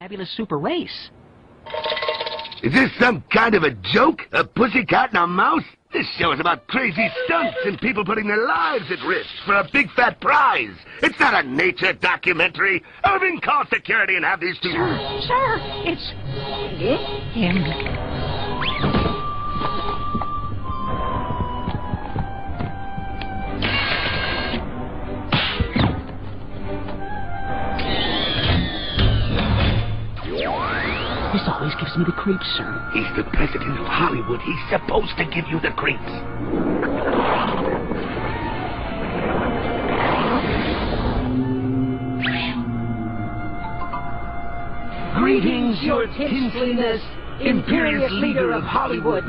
Fabulous super race. Is this some kind of a joke? A pussycat and a mouse? This show is about crazy stunts and people putting their lives at risk for a big fat prize. It's not a nature documentary. Irving, call security and have these two... Sir, it's... him. This always gives me the creeps, sir. He's the president of Hollywood. He's supposed to give you the creeps. Greetings, your tinseliness, imperious leader of Hollywood.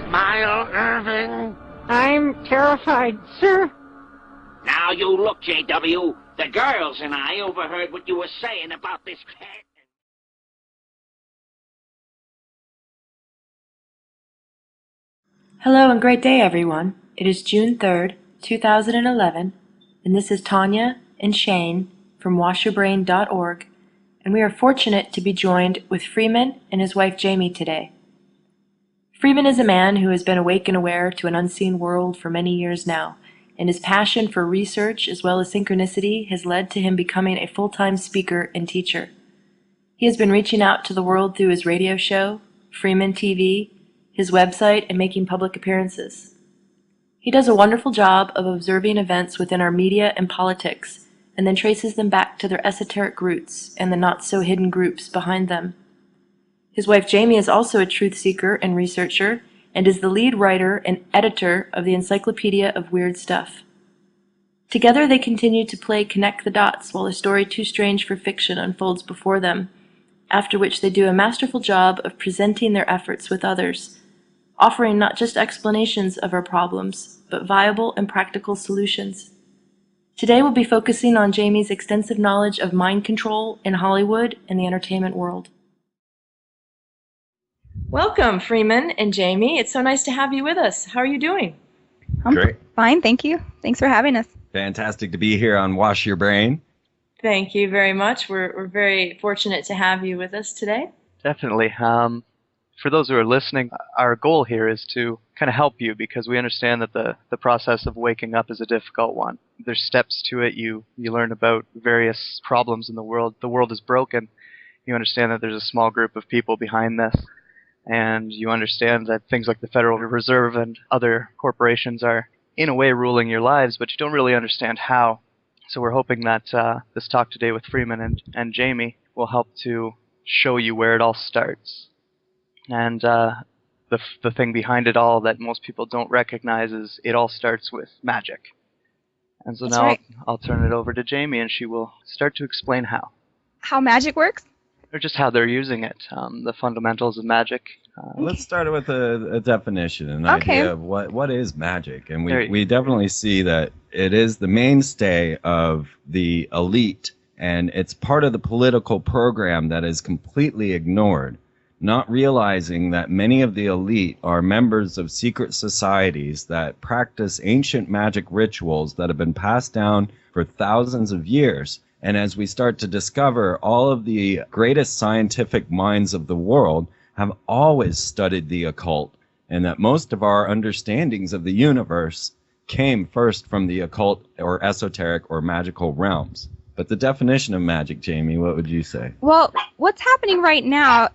Smile, Irving. I'm terrified, sir. Now you look, J.W. The girls and I overheard what you were saying about this cat. Hello and great day, everyone. It is June 3rd, 2011, and this is Tanya and Shane from washyourbrain.org, and we are fortunate to be joined with Freeman and his wife Jamie today. Freeman is a man who has been awake and aware to an unseen world for many years now, and his passion for research as well as synchronicity has led to him becoming a full-time speaker and teacher. He has been reaching out to the world through his radio show, Freeman TV, his website, and making public appearances. He does a wonderful job of observing events within our media and politics, and then traces them back to their esoteric roots and the not-so-hidden groups behind them. His wife Jamie is also a truth seeker and researcher, and is the lead writer and editor of the Encyclopedia of Weird Stuff. Together they continue to play connect the dots while a story too strange for fiction unfolds before them, after which they do a masterful job of presenting their efforts with others, offering not just explanations of our problems, but viable and practical solutions. Today we'll be focusing on Jamie's extensive knowledge of mind control in Hollywood and the entertainment world. Welcome, Freeman and Jamie. It's so nice to have you with us. How are you doing? I'm Great. fine, thank you. Thanks for having us. Fantastic to be here on Wash Your Brain. Thank you very much. We're very fortunate to have you with us today. Definitely. For those who are listening, our goal here is to kind of help you because we understand that the process of waking up is a difficult one. There's steps to it. You learn about various problems in the world. The world is broken. You understand that there's a small group of people behind this. And you understand that things like the Federal Reserve and other corporations are, in a way, ruling your lives, but you don't really understand how. So we're hoping that this talk today with Freeman and Jamie will help to show you where it all starts. And the thing behind it all that most people don't recognize is it all starts with magic. And so That's now right. I'll turn it over to Jamie, and she will start to explain how. How magic works? Or just how they're using it, the fundamentals of magic. Let's start with a definition, an Okay. idea of what is magic. And There you- we definitely see that it is the mainstay of the elite, and it's part of the political program that is completely ignored, not realizing that many of the elite are members of secret societies that practice ancient magic rituals that have been passed down for thousands of years. And as we start to discover, all of the greatest scientific minds of the world have always studied the occult, and that most of our understandings of the universe came first from the occult or esoteric or magical realms. But the definition of magic, Jamie, what would you say? Well, what's happening right now,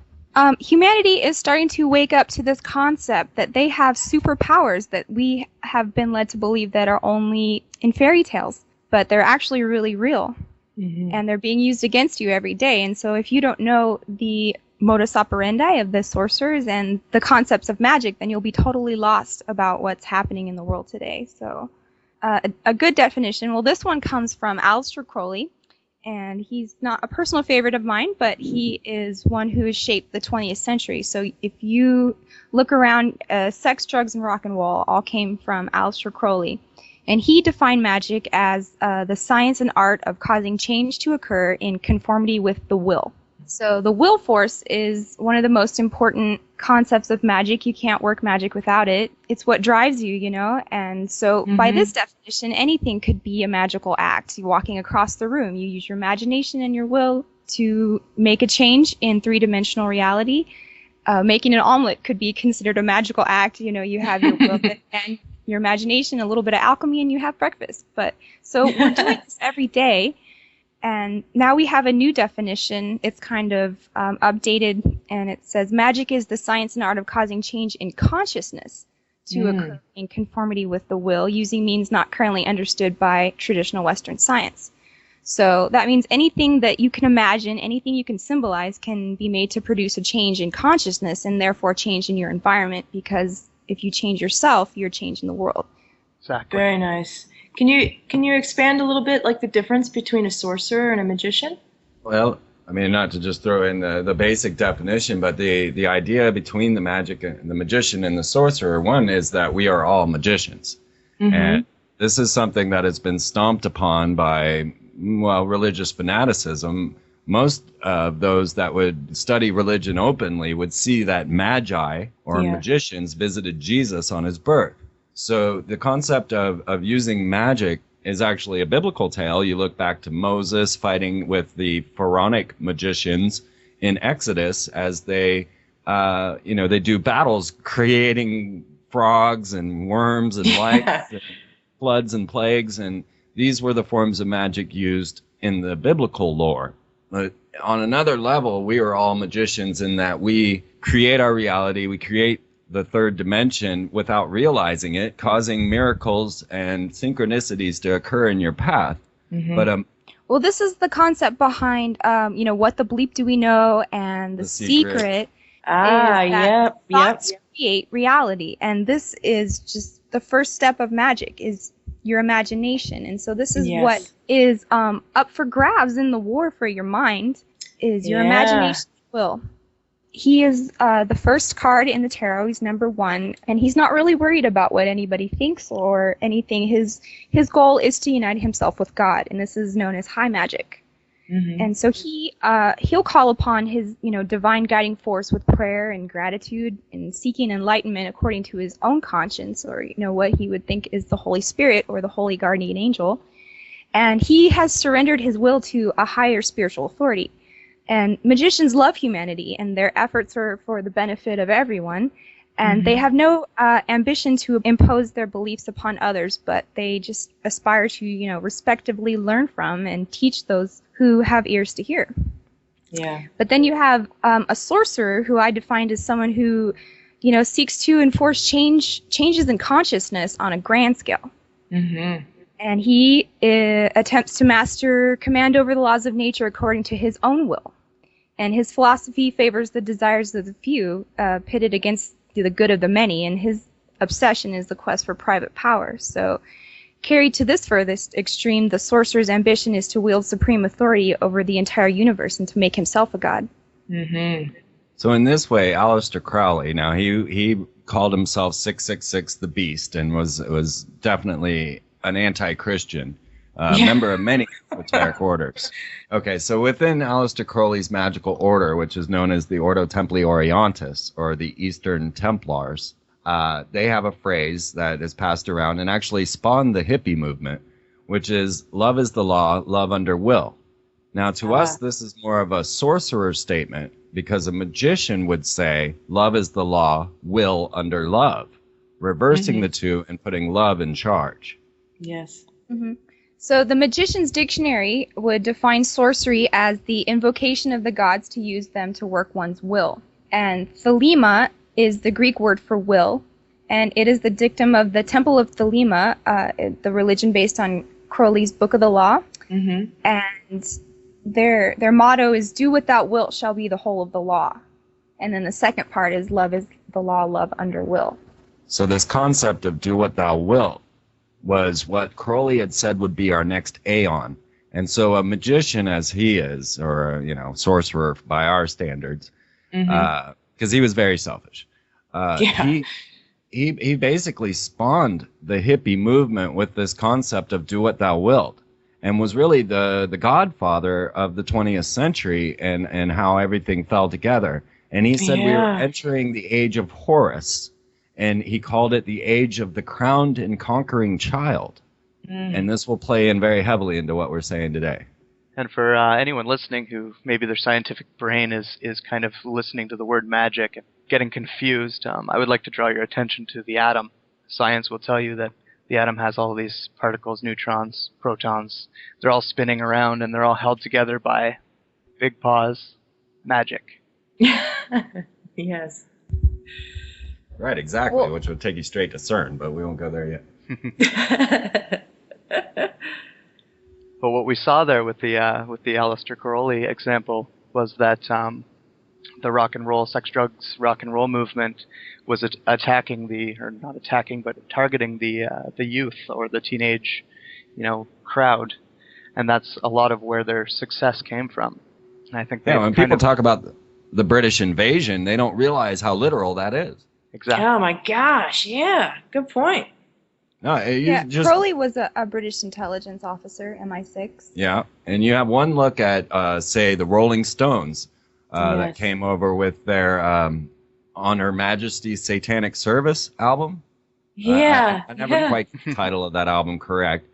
humanity is starting to wake up to this concept that they have superpowers that we have been led to believe that are only in fairy tales, but they're actually really real. Mm-hmm. And they're being used against you every day. And so if you don't know the modus operandi of the sorcerers and the concepts of magic, then you'll be totally lost about what's happening in the world today. So a good definition, well, this one comes from Aleister Crowley, and he's not a personal favorite of mine, but he is one who has shaped the 20th century. So if you look around, sex, drugs, and rock and roll all came from Aleister Crowley. And he defined magic as the science and art of causing change to occur in conformity with the will. So the will force is one of the most important concepts of magic. You can't work magic without it. It's what drives you, you know? And so by this definition, anything could be a magical act. You're walking across the room. You use your imagination and your will to make a change in three-dimensional reality. Making an omelet could be considered a magical act. You know, you have your will and your imagination, a little bit of alchemy, and you have breakfast. But so we're doing this every day. And now we have a new definition. It's kind of updated, and it says magic is the science and art of causing change in consciousness to occur in conformity with the will, using means not currently understood by traditional Western science. So that means anything that you can imagine, anything you can symbolize, can be made to produce a change in consciousness and therefore change in your environment, because if you change yourself, you're changing the world. Exactly. Very nice. Can you expand a little bit, like the difference between a sorcerer and a magician? Well, I mean, not to just throw in the basic definition, but the idea between the magic and the magician and the sorcerer, one is that we are all magicians. And this is something that has been stomped upon by, well, religious fanaticism. Most of those that would study religion openly would see that magi or magicians visited Jesus on his birth. So the concept of using magic is actually a biblical tale. You look back to Moses fighting with the pharaonic magicians in Exodus as they do battles creating frogs and worms and lights and floods and plagues, and these were the forms of magic used in the biblical lore. But on another level, we are all magicians in that we create our reality, we create the third dimension without realizing it, causing miracles and synchronicities to occur in your path. But well, this is the concept behind what the bleep do we know, and the secret is that thoughts create reality, and this is just the first step of magic, is your imagination. And so this is what is up for grabs in the war for your mind, is your imagination will. He is the first card in the tarot. He's number 1, and he's not really worried about what anybody thinks or anything. His goal is to unite himself with God, and this is known as high magic. And so he'll call upon his divine guiding force with prayer and gratitude and seeking enlightenment according to his own conscience, or what he would think is the Holy Spirit or the holy guardian angel. And he has surrendered his will to a higher spiritual authority. And magicians love humanity, and their efforts are for the benefit of everyone. And they have no ambition to impose their beliefs upon others, but they just aspire to, respectively learn from and teach those who have ears to hear. Yeah. But then you have a sorcerer, who I defined as someone who, seeks to enforce changes in consciousness on a grand scale. And he attempts to master command over the laws of nature according to his own will. And his philosophy favors the desires of the few, pitted against the good of the many, and his obsession is the quest for private power. So, carried to this furthest extreme, the sorcerer's ambition is to wield supreme authority over the entire universe and to make himself a god. So in this way, Aleister Crowley, now he called himself 666 the Beast, and was definitely an anti-Christian, member of many esoteric orders. Okay, so within Aleister Crowley's magical order, which is known as the Ordo Templi Orientis, or the Eastern Templars, they have a phrase that is passed around and actually spawned the hippie movement, which is, love is the law, love under will. Now, to us, this is more of a sorcerer's statement, because a magician would say, love is the law, will under love, reversing the two and putting love in charge. Yes. So the Magician's Dictionary would define sorcery as the invocation of the gods to use them to work one's will. And Thelema is the Greek word for will, and it is the dictum of the Temple of Thelema, the religion based on Crowley's Book of the Law. And their motto is, do what thou wilt shall be the whole of the law. And then the second part is, love is the law, love under will. So this concept of do what thou wilt was what Crowley had said would be our next aeon. And so a magician, as he is, or a sorcerer by our standards, because he was very selfish, he basically spawned the hippie movement with this concept of do what thou wilt, and was really the godfather of the 20th century and how everything fell together. And he said we were Yeah. entering the age of Horus, and he called it the age of the crowned and conquering child. And this will play in very heavily into what we're saying today. And for anyone listening who maybe their scientific brain is kind of listening to the word magic and getting confused, I would like to draw your attention to the atom. Science will tell you that the atom has all these particles, neutrons, protons. They're all spinning around, and they're all held together by big pause, magic. Yes. Right, exactly, Well- which would take you straight to CERN, but we won't go there yet. But what we saw there with the Aleister Crowley example was that the rock and roll, sex, drugs, rock and roll movement was attacking not attacking, but targeting the youth or the teenage, crowd, and that's a lot of where their success came from. And I think When people talk about the British invasion, they don't realize how literal that is. exactly. Oh my gosh, yeah. Good point. No, Crowley was a British intelligence officer, MI6. Yeah, and you have one look at, say, the Rolling Stones that Yes. came over with their On Her Majesty's Satanic Service album. Yeah. I never quite get the title of that album correct.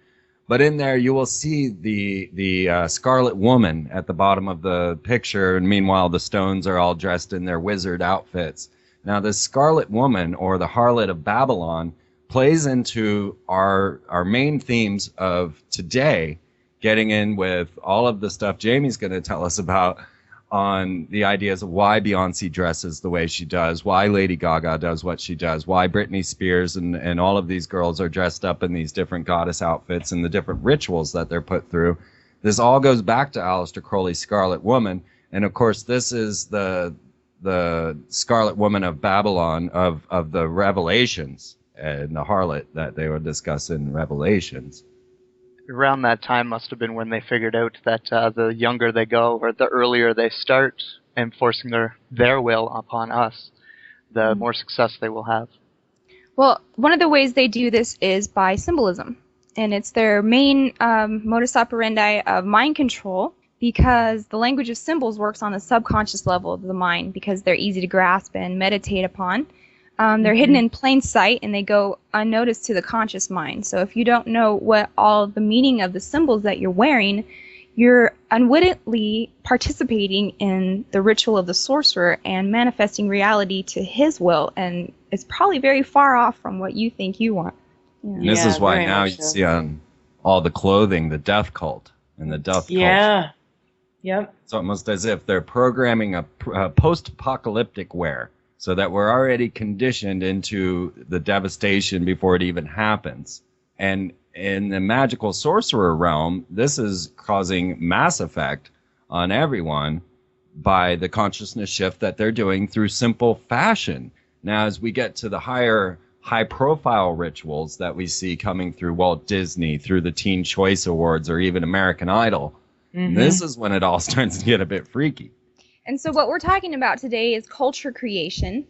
But in there, you will see the Scarlet Woman at the bottom of the picture, and meanwhile, the Stones are all dressed in their wizard outfits. Now, the Scarlet Woman, or the Harlot of Babylon, plays into our main themes of today, getting in with all of the stuff Jamie's going to tell us about on the ideas of why Beyonce dresses the way she does, why Lady Gaga does what she does, why Britney Spears and all of these girls are dressed up in these different goddess outfits and the different rituals that they're put through. This all goes back to Aleister Crowley's Scarlet Woman. And of course, this is the Scarlet Woman of Babylon of the Revelations, and the harlot that they would discuss in Revelations. Around that time must have been when they figured out that the younger they go, or the earlier they start enforcing their will upon us, the more success they will have. Well, one of the ways they do this is by symbolism. And it's their main modus operandi of mind control, because the language of symbols works on the subconscious level of the mind, because they're easy to grasp and meditate upon. They're hidden in plain sight, and they go unnoticed to the conscious mind. So if you don't know what all the meaning of the symbols that you're wearing, you're unwittingly participating in the ritual of the sorcerer and manifesting reality to his will, and it's probably very far off from what you think you want. Yeah. And this is why now you see on all the clothing the death cult and the death culture. Yeah. Yep. It's almost as if they're programming a post-apocalyptic wear, so that we're already conditioned into the devastation before it even happens. And in the magical sorcerer realm, this is causing mass effect on everyone by the consciousness shift that they're doing through simple fashion. Now, as we get to the high-profile rituals that we see coming through Walt Disney, through the Teen Choice Awards, or even American Idol, this is when it all starts to get a bit freaky. And so what we're talking about today is culture creation.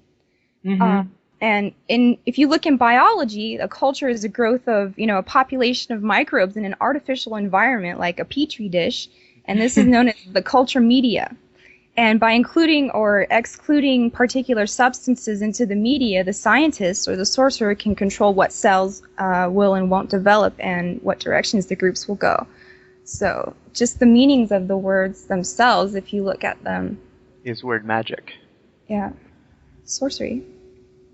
And if you look in biology, a culture is a growth of, a population of microbes in an artificial environment like a petri dish. And this is known as the culture media. And by including or excluding particular substances into the media, the scientist or the sorcerer can control what cells will and won't develop and what directions the groups will go. So just the meanings of the words themselves, if you look at them, Is word magic. yeah, sorcery.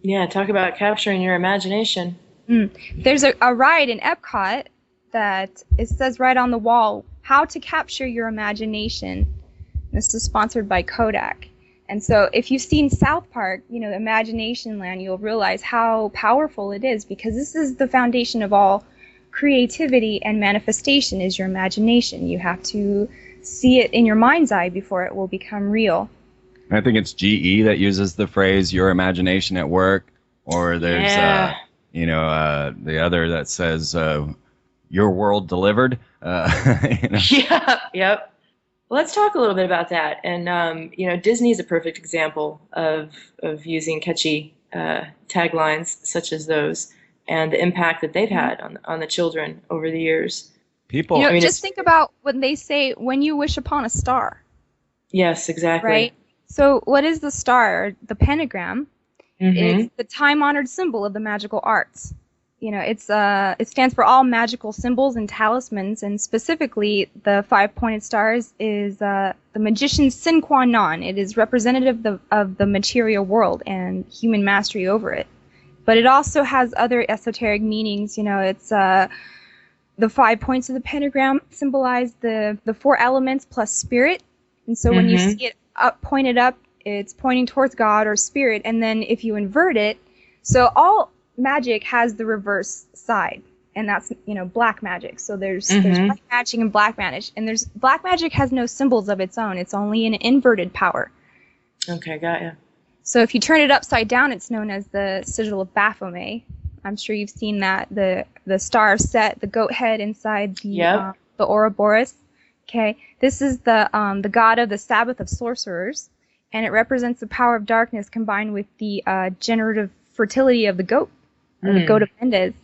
Yeah, talk about capturing your imagination. There's a ride in Epcot that it says right on the wall, how to capture your imagination. This is sponsored by Kodak. And so if you've seen South Park, Imagination Land, you'll realize how powerful it is, because this is the foundation of all creativity and manifestation is your imagination. You have to see it in your mind's eye before it will become real. I think it's GE that uses the phrase "your imagination at work," or there's the other that says "your world delivered." Yeah, yep. Well, let's talk a little bit about that. And Disney is a perfect example of using catchy taglines such as those, and the impact that they've had on the children over the years. People, just think about when they say, "When you wish upon a star." Yes, exactly. Right? So what is the star? The pentagram Mm-hmm. is the time-honored symbol of the magical arts. You know, it stands for all magical symbols and talismans, and specifically the five-pointed stars is the magician's sine qua non. It is representative of the material world and human mastery over it. But it also has other esoteric meanings. You know, it's the 5 points of the pentagram symbolize the four elements plus spirit. And so when you see it pointed up, it's pointing towards God or spirit. And then if you invert it, so all magic has the reverse side, and that's, you know, black magic. So there's white magic and black magic, and black magic has no symbols of its own. It's only an inverted power. Okay, got ya. So if you turn it upside down, it's known as the sigil of Baphomet. I'm sure you've seen that, the star set, the goat head inside the Ouroboros. Okay, this is the god of the Sabbath of sorcerers, and it represents the power of darkness combined with the generative fertility of the goat, the goat of Mendes.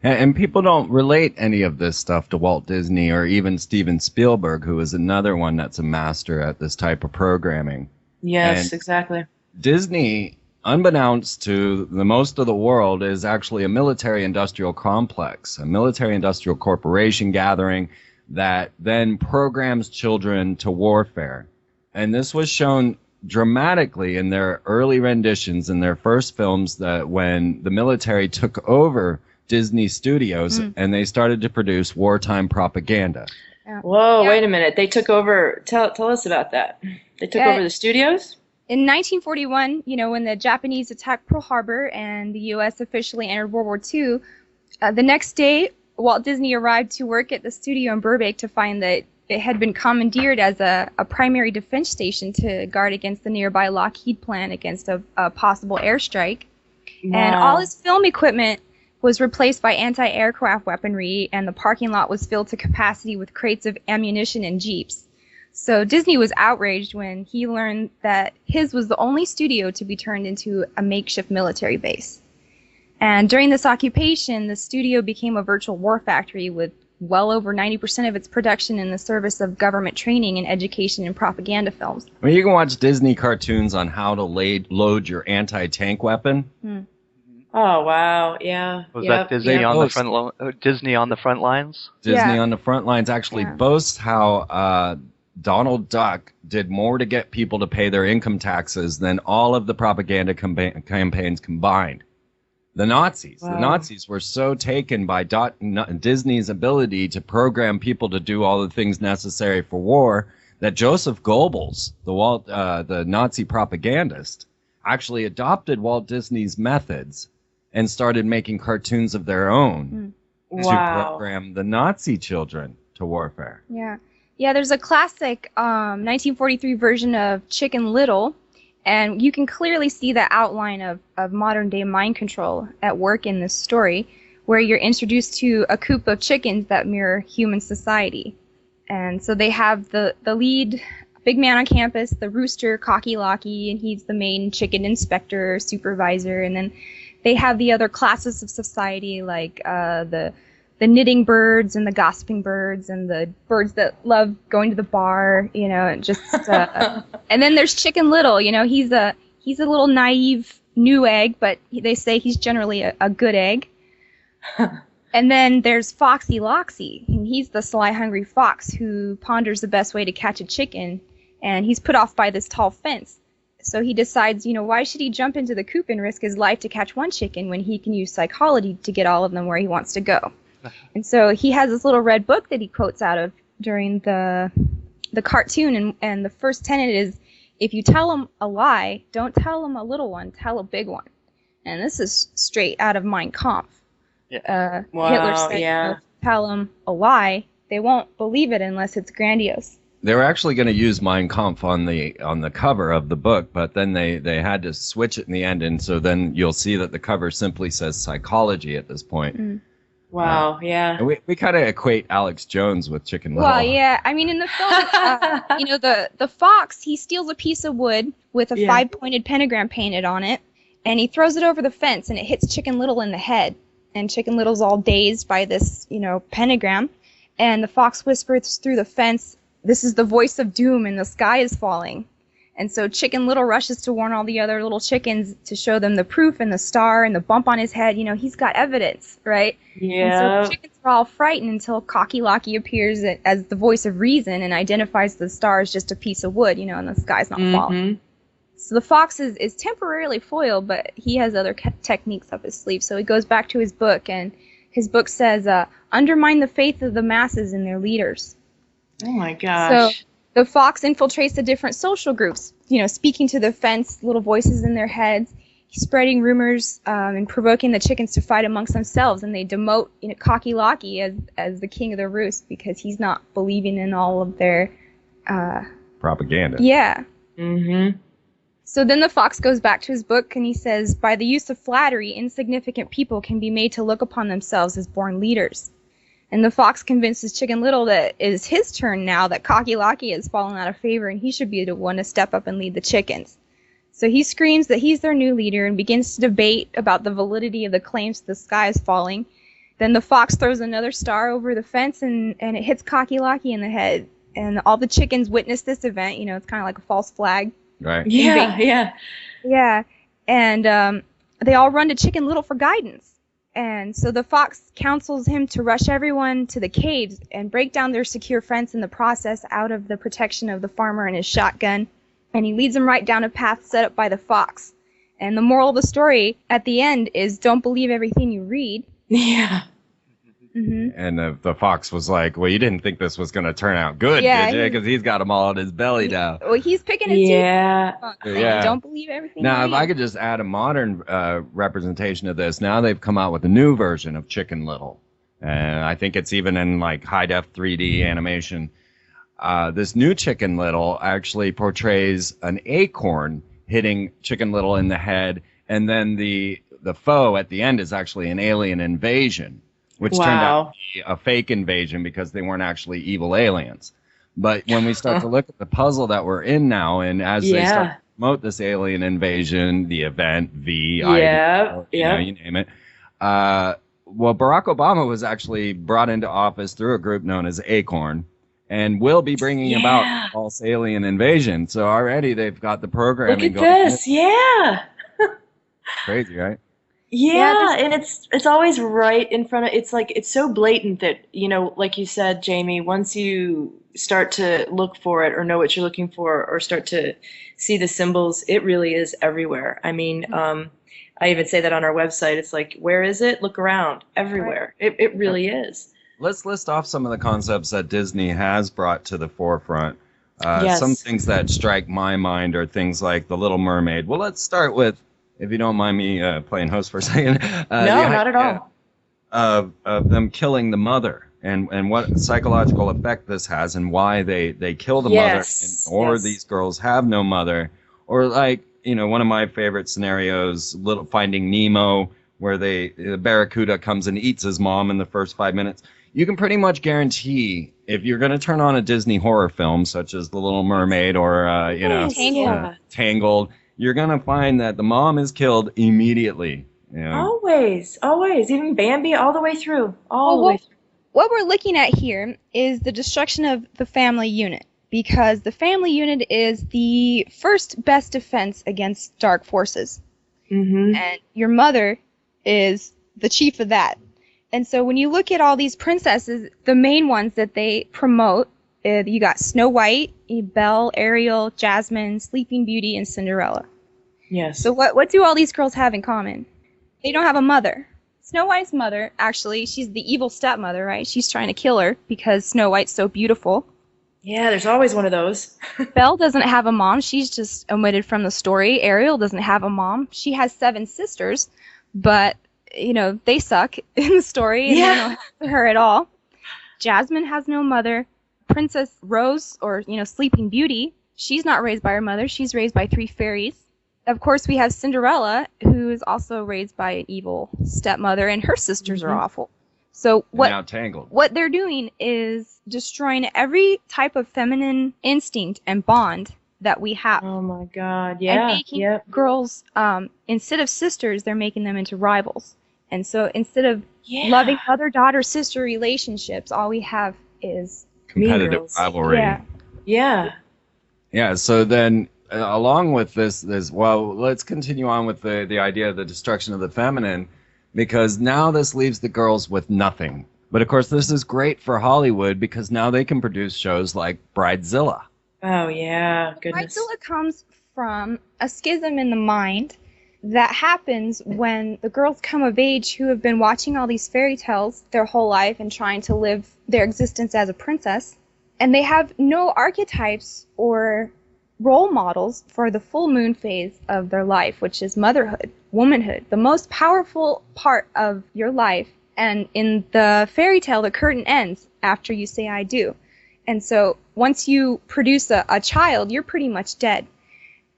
And people don't relate any of this stuff to Walt Disney or even Steven Spielberg, who is another one that's a master at this type of programming. Yes, And exactly. Disney, unbeknownst to the most of the world, is actually a military-industrial complex, a military-industrial corporation gathering that then programs children to warfare. And this was shown dramatically in their early renditions in their first films, that when the military took over Disney Studios and they started to produce wartime propaganda. Whoa, wait a minute. They took over. Tell us about that. They took over the studios? In 1941, you know, when the Japanese attacked Pearl Harbor and the U.S. officially entered World War II, the next day, Walt Disney arrived to work at the studio in Burbank to find that it had been commandeered as a primary defense station to guard against the nearby Lockheed plant against a possible airstrike. Wow. And all his film equipment was replaced by anti-aircraft weaponry, and the parking lot was filled to capacity with crates of ammunition and jeeps. So Disney was outraged when he learned that his was the only studio to be turned into a makeshift military base. And during this occupation, the studio became a virtual war factory with well over 90% of its production in the service of government training and education and propaganda films. I mean, you can watch Disney cartoons on how to load your anti-tank weapon. Oh, wow. Yeah. Was that Disney on the front Disney on the front lines? Disney on the front lines actually boasts how Donald Duck did more to get people to pay their income taxes than all of the propaganda campaigns combined. The Nazis. Wow. The Nazis were so taken by Disney's ability to program people to do all the things necessary for war that Joseph Goebbels, the Nazi propagandist, actually adopted Walt Disney's methods and started making cartoons of their own to program the Nazi children to warfare. Yeah, there's a classic 1943 version of Chicken Little, and you can clearly see the outline of modern-day mind control at work in this story, where you're introduced to a coop of chickens that mirror human society. And so they have the lead big man on campus, the rooster, Cocky Locky, and he's the main chicken inspector, supervisor, and then they have the other classes of society, like the knitting birds and the gossiping birds and the birds that love going to the bar, you know, and just and then there's Chicken Little, you know, he's a little naive new egg, but they say he's generally a good egg. And then there's Foxy Loxy, and he's the sly hungry fox who ponders the best way to catch a chicken, and he's put off by this tall fence. So he decides, you know, why should he jump into the coop and risk his life to catch one chicken when he can use psychology to get all of them where he wants to go? And so he has this little red book that he quotes out of during the cartoon, and the first tenet is, if you tell him a lie, don't tell him a little one, tell a big one. And this is straight out of Mein Kampf. Wow, Hitler said, you know, tell them a lie, they won't believe it unless it's grandiose. They were actually going to use Mein Kampf on the cover of the book, but then they had to switch it in the end, and so then you'll see that the cover simply says psychology at this point. Wow, yeah. We kind of equate Alex Jones with Chicken Little. Well, yeah. I mean, in the film, you know, the fox, he steals a piece of wood with a five-pointed pentagram painted on it, and he throws it over the fence, and it hits Chicken Little in the head. And Chicken Little's all dazed by this, you know, pentagram. And the fox whispers through the fence, "This is the voice of doom, and the sky is falling." And so Chicken Little rushes to warn all the other little chickens to show them the proof and the star and the bump on his head. You know, he's got evidence, right? Yeah. And so the chickens are all frightened until Cocky Locky appears as the voice of reason and identifies the star as just a piece of wood, you know, and the sky's not falling. So the fox is temporarily foiled, but he has other techniques up his sleeve. So he goes back to his book, and his book says, undermine the faith of the masses and their leaders. Oh my gosh. So the fox infiltrates the different social groups, you know, speaking to the fence, little voices in their heads. He's spreading rumors and provoking the chickens to fight amongst themselves, and they demote, you know, Cocky Locky as the king of the roost because he's not believing in all of their propaganda. Yeah. Mm-hmm. So then the fox goes back to his book and he says, by the use of flattery, insignificant people can be made to look upon themselves as born leaders. And the fox convinces Chicken Little that it is his turn now, that Cocky Locky has fallen out of favor and he should be the one to step up and lead the chickens. So he screams that he's their new leader and begins to debate about the validity of the claims the sky is falling. Then the fox throws another star over the fence and it hits Cocky Locky in the head. And all the chickens witness this event. You know, it's kind of like a false flag. Right. Yeah. Yeah. And they all run to Chicken Little for guidance. And so the fox counsels him to rush everyone to the caves and break down their secure fence in the process out of the protection of the farmer and his shotgun. And he leads them right down a path set up by the fox. And the moral of the story at the end is don't believe everything you read. Yeah. Mm-hmm. And the fox was like, well, you didn't think this was going to turn out good, did you? Because he's got them all in his belly now. Well, he's picking his Yeah. Don't believe everything Now, you if read. I could just add a modern representation of this, now they've come out with a new version of Chicken Little. And I think it's even in like high-def 3D animation. This new Chicken Little actually portrays an acorn hitting Chicken Little in the head, and then the foe at the end is actually an alien invasion, which turned out to be a fake invasion because they weren't actually evil aliens. But when we start to look at the puzzle that we're in now, and as they start to promote this alien invasion, the event, you know, you name it, well, Barack Obama was actually brought into office through a group known as Acorn, and will be bringing about false alien invasion. So already they've got the programming going. Look at this, yeah. Crazy, right? Yeah, and it's always right in front of, it's like, it's so blatant that, you know, like you said, Jamie, once you start to look for it or know what you're looking for or start to see the symbols, it really is everywhere. I mean, I even say that on our website. It's like, where is it? Look around. Everywhere. It really is. Let's list off some of the concepts that Disney has brought to the forefront. Yes. Some things that strike my mind are things like The Little Mermaid. Well, let's start with, if you don't mind me playing host for a second. No, not at all. Of them killing the mother and what psychological effect this has and why they kill the mother or these girls have no mother. Or like, you know, one of my favorite scenarios, Finding Nemo, where the barracuda comes and eats his mom in the first 5 minutes. You can pretty much guarantee if you're going to turn on a Disney horror film such as The Little Mermaid or you know, Tangled, you're going to find that the mom is killed immediately. You know? Always. Even Bambi, all the way through. All the way through. What we're looking at here is the destruction of the family unit, because the family unit is the first best defense against dark forces. Mm-hmm. And your mother is the chief of that. And so when you look at all these princesses, the main ones that they promote, you got Snow White, Belle, Ariel, Jasmine, Sleeping Beauty, and Cinderella. Yes. So what do all these girls have in common? They don't have a mother. Snow White's mother, actually, she's the evil stepmother, right? She's trying to kill her because Snow White's so beautiful. Yeah, there's always one of those. Belle doesn't have a mom. She's just omitted from the story. Ariel doesn't have a mom. She has 7 sisters, but, you know, they suck in the story, and they don't have her at all. Jasmine has no mother. Princess Rose, or, you know, Sleeping Beauty, she's not raised by her mother. She's raised by 3 fairies. Of course, we have Cinderella, who is also raised by an evil stepmother, and her sisters are awful. So what they're doing is destroying every type of feminine instinct and bond that we have. Oh my God, yeah. And making girls, instead of sisters, they're making them into rivals. And so instead of loving mother-daughter-sister relationships, all we have is competitive rivalry. Yeah. Yeah, so then along with this, well, let's continue on with the idea of the destruction of the feminine, because now this leaves the girls with nothing. But of course, this is great for Hollywood because now they can produce shows like Bridezilla. Oh, yeah. Goodness. Bridezilla comes from a schism in the mind that happens when the girls come of age who have been watching all these fairy tales their whole life and trying to live their existence as a princess, and they have no archetypes or role models for the full moon phase of their life, which is motherhood, womanhood, the most powerful part of your life. And in the fairy tale, the curtain ends after you say I do. And so once you produce a child, you're pretty much dead.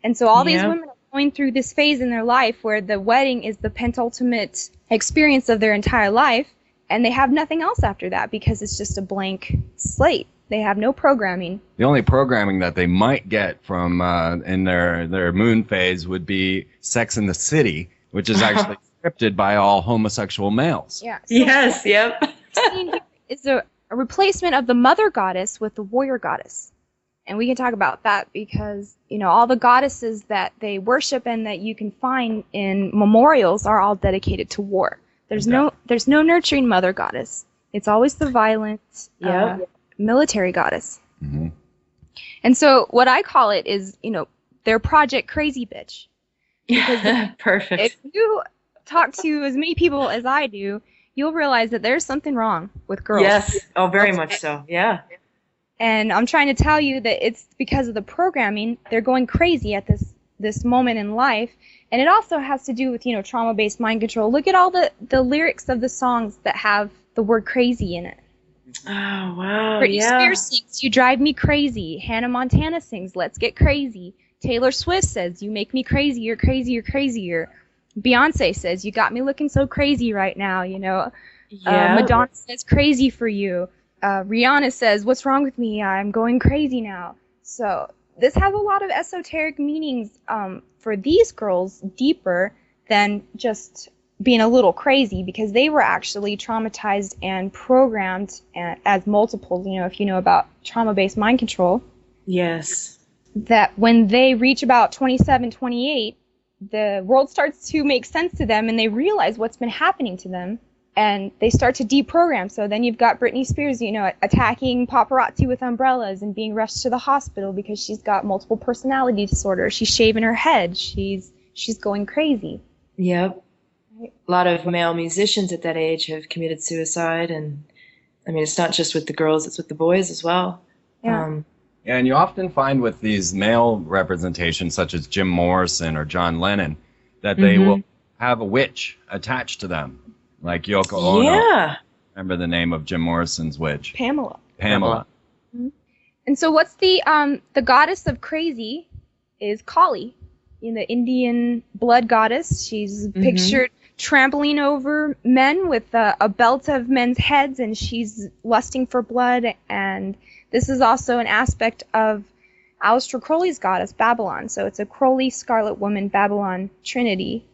And so all these women are going through this phase in their life where the wedding is the penultimate experience of their entire life, and they have nothing else after that because it's just a blank slate. They have no programming. The only programming that they might get from in their moon phase would be Sex in the City, which is actually scripted by all homosexual males. Yeah. So Yes, yep. scene here is a replacement of the mother goddess with the warrior goddess. And we can talk about that because, you know, all the goddesses that they worship and that you can find in memorials are all dedicated to war. There's no nurturing mother goddess. It's always the violent military goddess. Mm-hmm. And so what I call it is, you know, their Project Crazy Bitch. Perfect. If you talk to as many people as I do, you'll realize that there's something wrong with girls. Yes. Oh, very much so. Yeah. And I'm trying to tell you that it's because of the programming. They're going crazy at this moment in life. And it also has to do with, you know, trauma-based mind control. Look at all the lyrics of the songs that have the word crazy in it. Oh, wow. Britney Spears sings, "You Drive Me Crazy." Hannah Montana sings, "Let's Get Crazy." Taylor Swift says, "You make me crazy, you're crazy, you're crazier." Beyonce says, "You got me looking so crazy right now," you know. Madonna says, "Crazy for you." Rihanna says, "What's wrong with me? I'm going crazy now." So this has a lot of esoteric meanings for these girls, deeper than just being a little crazy, because they were actually traumatized and programmed as multiples. You know, if you know about trauma-based mind control. Yes. That when they reach about 27, 28, the world starts to make sense to them and they realize what's been happening to them. And they start to deprogram. So then you've got Britney Spears, you know, attacking paparazzi with umbrellas and being rushed to the hospital because she's got multiple personality disorder. She's shaving her head. She's going crazy. Yep. A lot of male musicians at that age have committed suicide, and I mean, it's not just with the girls; it's with the boys as well. Yeah. Yeah, and you often find with these male representations, such as Jim Morrison or John Lennon, that they will have a witch attached to them. Like Yoko Ono. Yeah. Remember the name of Jim Morrison's witch? Pamela. Mm-hmm. And so what's the goddess of crazy is Kali, in the Indian blood goddess. She's pictured trampling over men with a belt of men's heads, and she's lusting for blood. And this is also an aspect of Aleister Crowley's goddess, Babylon. So it's a Crowley, Scarlet Woman, Babylon trinity.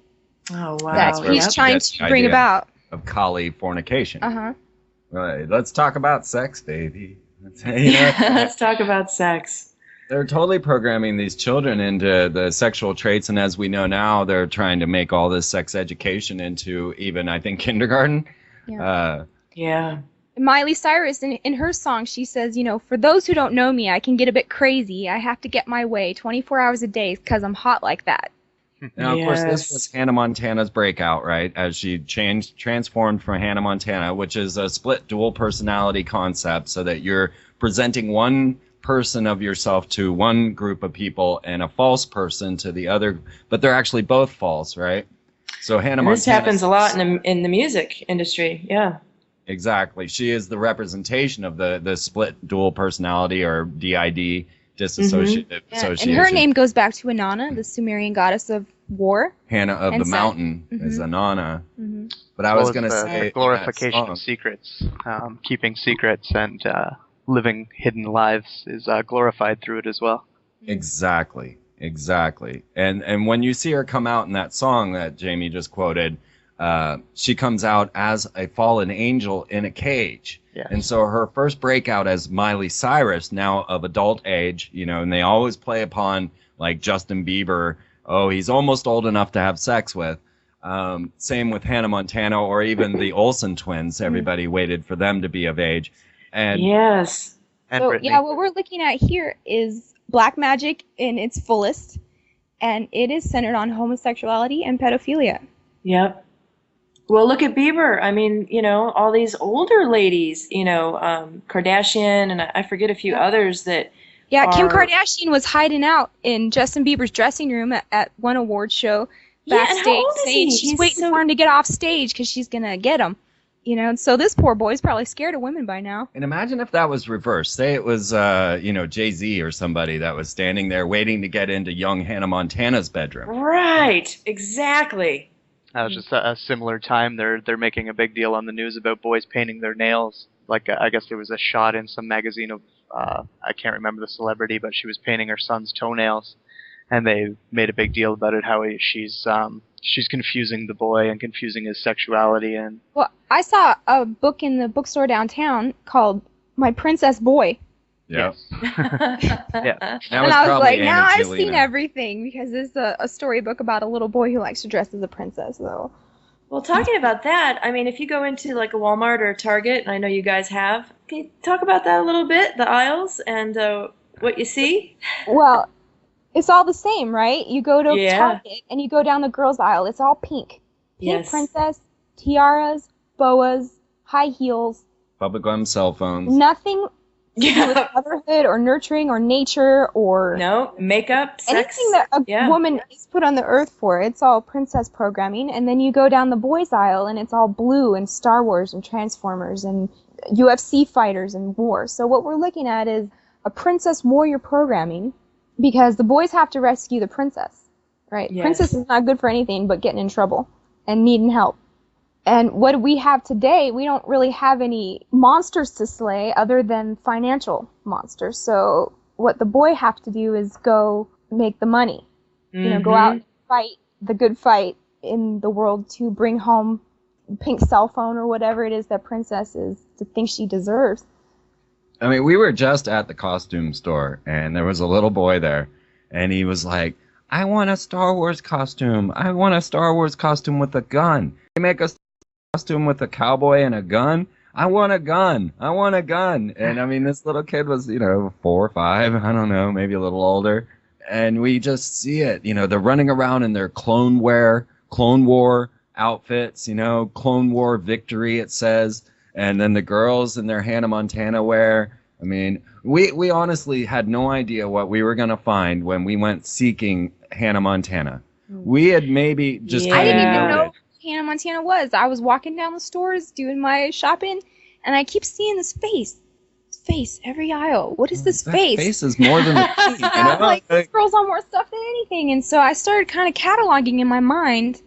Oh, wow. That he's trying to bring about. Of Kali fornication. Uh-huh. Right. Let's talk about sex, baby. Let's talk about sex. They're totally programming these children into the sexual traits, and as we know now, they're trying to make all this sex education into even, I think, kindergarten. Yeah. Yeah. Miley Cyrus, in her song, she says, you know, for those who don't know me, I can get a bit crazy. I have to get my way 24 hours a day because I'm hot like that. Now, of course, this was Hannah Montana's breakout, right? As she transformed from Hannah Montana, which is a split dual personality concept, so that you're presenting one person of yourself to one group of people and a false person to the other, but they're actually both false, right? So Hannah Montana. This happens a lot in the music industry, yeah. Exactly. She is the representation of the split dual personality, or DID, dissociative association. And her name goes back to Inanna, the Sumerian goddess of war. Hannah of the mountain is Inanna. But I was going to say glorification of secrets, keeping secrets and living hidden lives is glorified through it as well. Exactly. And when you see her come out in that song that Jamie just quoted, she comes out as a fallen angel in a cage. Yes. And so her first breakout as Miley Cyrus, now of adult age, and they always play upon like Justin Bieber. Oh, he's almost old enough to have sex with. Same with Hannah Montana or even the Olsen twins. Everybody waited for them to be of age. And Yes. And So Brittany. yeah, what we're looking at here is black magic in its fullest, and it is centered on homosexuality and pedophilia. Yep. Well, look at Bieber. I mean, all these older ladies, Kardashian, and I forget a few others that Yeah, Kim are- Kardashian was hiding out in Justin Bieber's dressing room at one award show Yeah, and how backstage, old is saying he? she's He's waiting so- for him to get off stage because she's gonna get him. So this poor boy's probably scared of women by now. And imagine if that was reversed. Say it was, Jay-Z or somebody that was standing there waiting to get into young Hannah Montana's bedroom. Right. Exactly. That was just a similar time. They're making a big deal on the news about boys painting their nails. Like I guess there was a shot in some magazine of I can't remember the celebrity, but she was painting her son's toenails, and they made a big deal about it. How she's confusing the boy and confusing his sexuality. And Well, I saw a book in the bookstore downtown called My Princess Boy. Yeah. yeah, That And I was probably like, now I've Angelina. seen everything, because it's a storybook about a little boy who likes to dress as a princess, though. Well, talking about that, I mean, if you go into like a Walmart or a Target, and I know you guys have, can you talk about that a little bit, the aisles and what you see? Well, it's all the same, right? You go to Yeah. Target and you go down the girls' aisle. It's all pink. Pink Yes. princess, tiaras, boas, high heels, Bubblegum cell phones. nothing with Yeah. motherhood or nurturing or nature or No, makeup, sex. anything that a Yeah. woman is put on the earth for. It's all princess programming. And then you go down the boys' aisle and it's all blue and Star Wars and Transformers and UFC fighters and war. So what we're looking at is a princess warrior programming, because the boys have to rescue the princess, right? Yes. Princess is not good for anything but getting in trouble and needing help. And what we have today, we don't really have any monsters to slay other than financial monsters. So what the boy have to do is go make the money, go out and fight the good fight in the world to bring home pink cell phone or whatever it is that princess is to think she deserves. I mean, we were just at the costume store, and there was a little boy there, and he was like, I want a Star Wars costume. I want a Star Wars costume with a gun. They make a costume with a cowboy and a gun. I want a gun. I want a gun. And I mean, this little kid was, 4 or 5, I don't know, maybe a little older. And we just see it, they're running around in their Clone War outfits, Clone War victory, it says. And then the girls in their Hannah Montana wear. I mean, we honestly had no idea what we were going to find when we went seeking Hannah Montana. We had maybe just Yeah. I didn't even noted. know who Hannah Montana was. I was walking down the stores doing my shopping, and I keep seeing this face. Face every aisle. What is this That face? face is more than the face, I'm like, this girl's on more stuff than anything. And so I started kind of cataloging in my mind,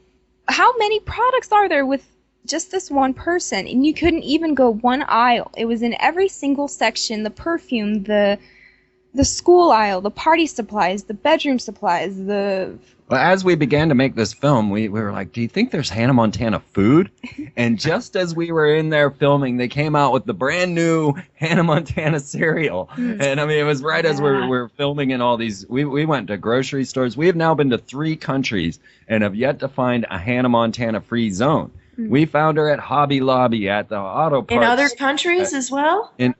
how many products are there with just this one person? And you couldn't even go one aisle. It was in every single section: the perfume, the school aisle, the party supplies, the bedroom supplies, the... Well, as we began to make this film, we were like, do you think there's Hannah Montana food? And just as we were in there filming, they came out with the brand new Hannah Montana cereal. And I mean, it was right as we were filming in all these. We went to grocery stores. We have now been to 3 countries and have yet to find a Hannah Montana free zone. We found her at Hobby Lobby, at the auto parts. In other countries as well? In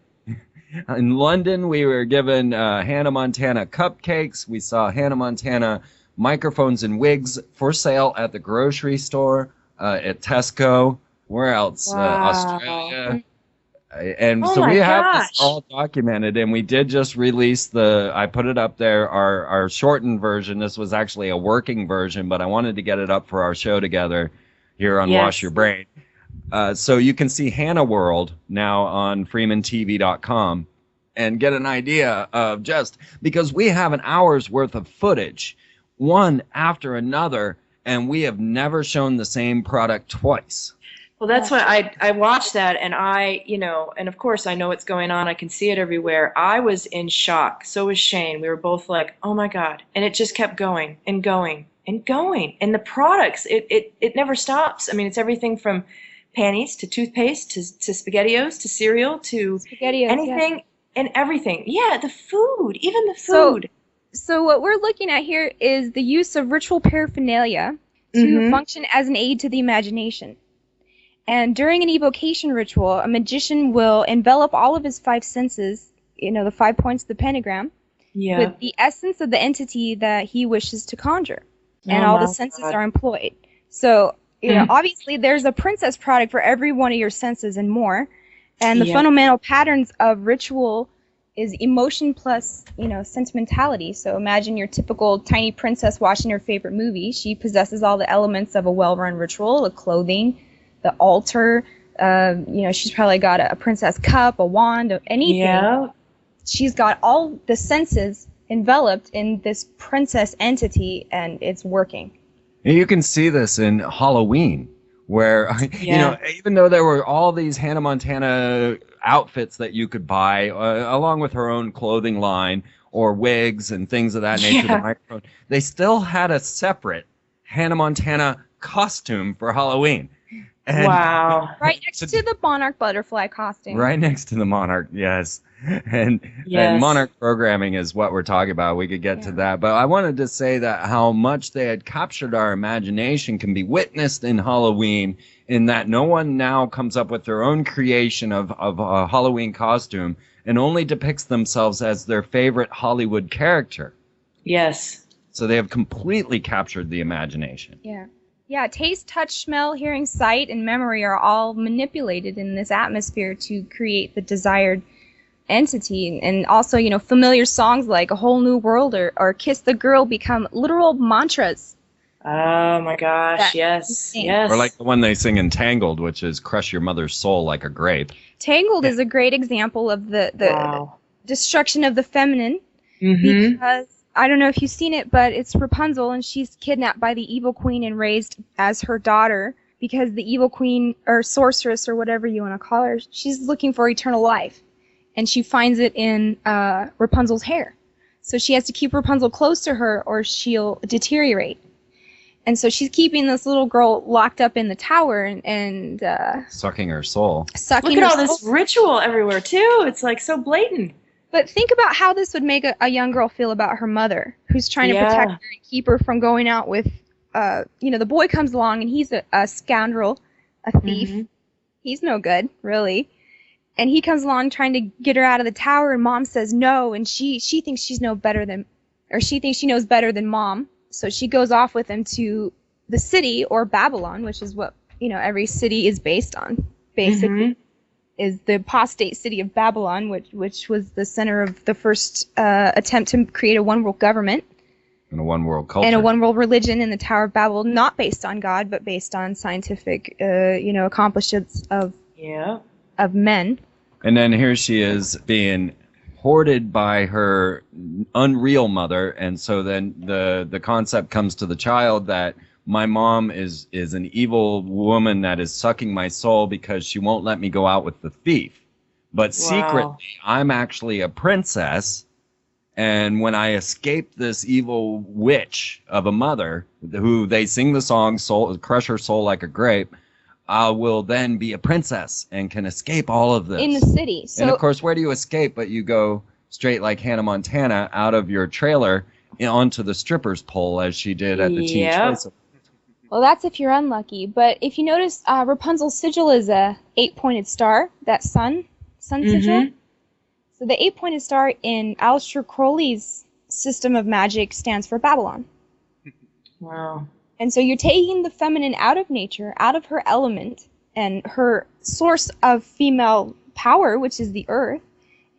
London, we were given Hannah Montana cupcakes. We saw Hannah Montana microphones and wigs for sale at the grocery store, at Tesco. Where else? Wow. Australia. And Oh so my we have gosh. this all documented, and we did just release I put it up there, our shortened version. This was actually a working version, but I wanted to get it up for our show together here on Yes. Wash Your Brain. So you can see Hannah World now on freemantv.com and get an idea of just, because we have an hour's worth of footage, one after another, and we have never shown the same product twice. Well, that's why I watched that, and and of course I know what's going on. I can see it everywhere. I was in shock. So was Shane. We were both like, oh my God. And it just kept going and going and going. And the products, it never stops. I mean, it's everything from panties to toothpaste to SpaghettiOs to cereal to SpaghettiOs, anything and everything. Yeah, the food, even the So- food. So what we're looking at here is the use of ritual paraphernalia to function as an aid to the imagination. And during an evocation ritual, a magician will envelop all of his 5 senses, the 5 points of the pentagram, with the essence of the entity that he wishes to conjure. And all the senses are employed. So, obviously there's a princess product for every one of your senses and more. And the fundamental patterns of ritual is emotion plus, sentimentality. So imagine your typical tiny princess watching her favorite movie. She possesses all the elements of a well-run ritual, the clothing, the altar. She's probably got a princess cup, a wand, anything. Yeah. She's got all the senses enveloped in this princess entity, and it's working. And you can see this in Halloween, where, even though there were all these Hannah Montana outfits that you could buy, along with her own clothing line or wigs and things of that nature, the microphone, they still had a separate Hannah Montana costume for Halloween. And right next to the monarch butterfly costume. Right next to the monarch, yes. And monarch programming is what we're talking about. We could get to that. But I wanted to say that how much they had captured our imagination can be witnessed in Halloween, in that no one now comes up with their own creation of a Halloween costume and only depicts themselves as their favorite Hollywood character. Yes. So they have completely captured the imagination. Yeah. Yeah, taste, touch, smell, hearing, sight, and memory are all manipulated in this atmosphere to create the desired entity. And also, familiar songs like A Whole New World or Kiss the Girl become literal mantras. Oh my gosh, yes. Or like the one they sing in Tangled, which is crush your mother's soul like a grape. Tangled is a great example of the destruction of the feminine, because I don't know if you've seen it, but it's Rapunzel, and she's kidnapped by the evil queen and raised as her daughter because the evil queen, or sorceress, or whatever you want to call her, she's looking for eternal life. And she finds it in Rapunzel's hair. So she has to keep Rapunzel close to her or she'll deteriorate. And so she's keeping this little girl locked up in the tower and sucking her soul. Look at all this ritual everywhere, too. It's like so blatant. But think about how this would make a young girl feel about her mother, who's trying to protect her and keep her from going out with, the boy comes along and he's a scoundrel, a thief. He's no good, really. And he comes along trying to get her out of the tower, and Mom says no, and she thinks she knows better than Mom. So she goes off with him to the city, or Babylon, which is what, every city is based on, basically. Is the apostate city of Babylon, which was the center of the first attempt to create a one-world government. And a one-world culture. And a one-world religion in the Tower of Babel, not based on God, but based on scientific, accomplishments of men. And then here she is being hoarded by her unreal mother, and so then the concept comes to the child that my mom is an evil woman that is sucking my soul because she won't let me go out with the thief. But secretly, I'm actually a princess, and when I escape this evil witch of a mother, who they sing the song "Crush Her Soul Like a Grape," I will then be a princess and can escape all of this. In the city. So, and of course, where do you escape? But you go straight like Hannah Montana out of your trailer onto the stripper's pole, as she did at the Teen Choice. Well, that's if you're unlucky. But if you notice, Rapunzel's sigil is a 8-pointed star, that sun sigil. So the 8-pointed star in Aleister Crowley's system of magic stands for Babylon. Wow. And so you're taking the feminine out of nature, out of her element, and her source of female power, which is the earth,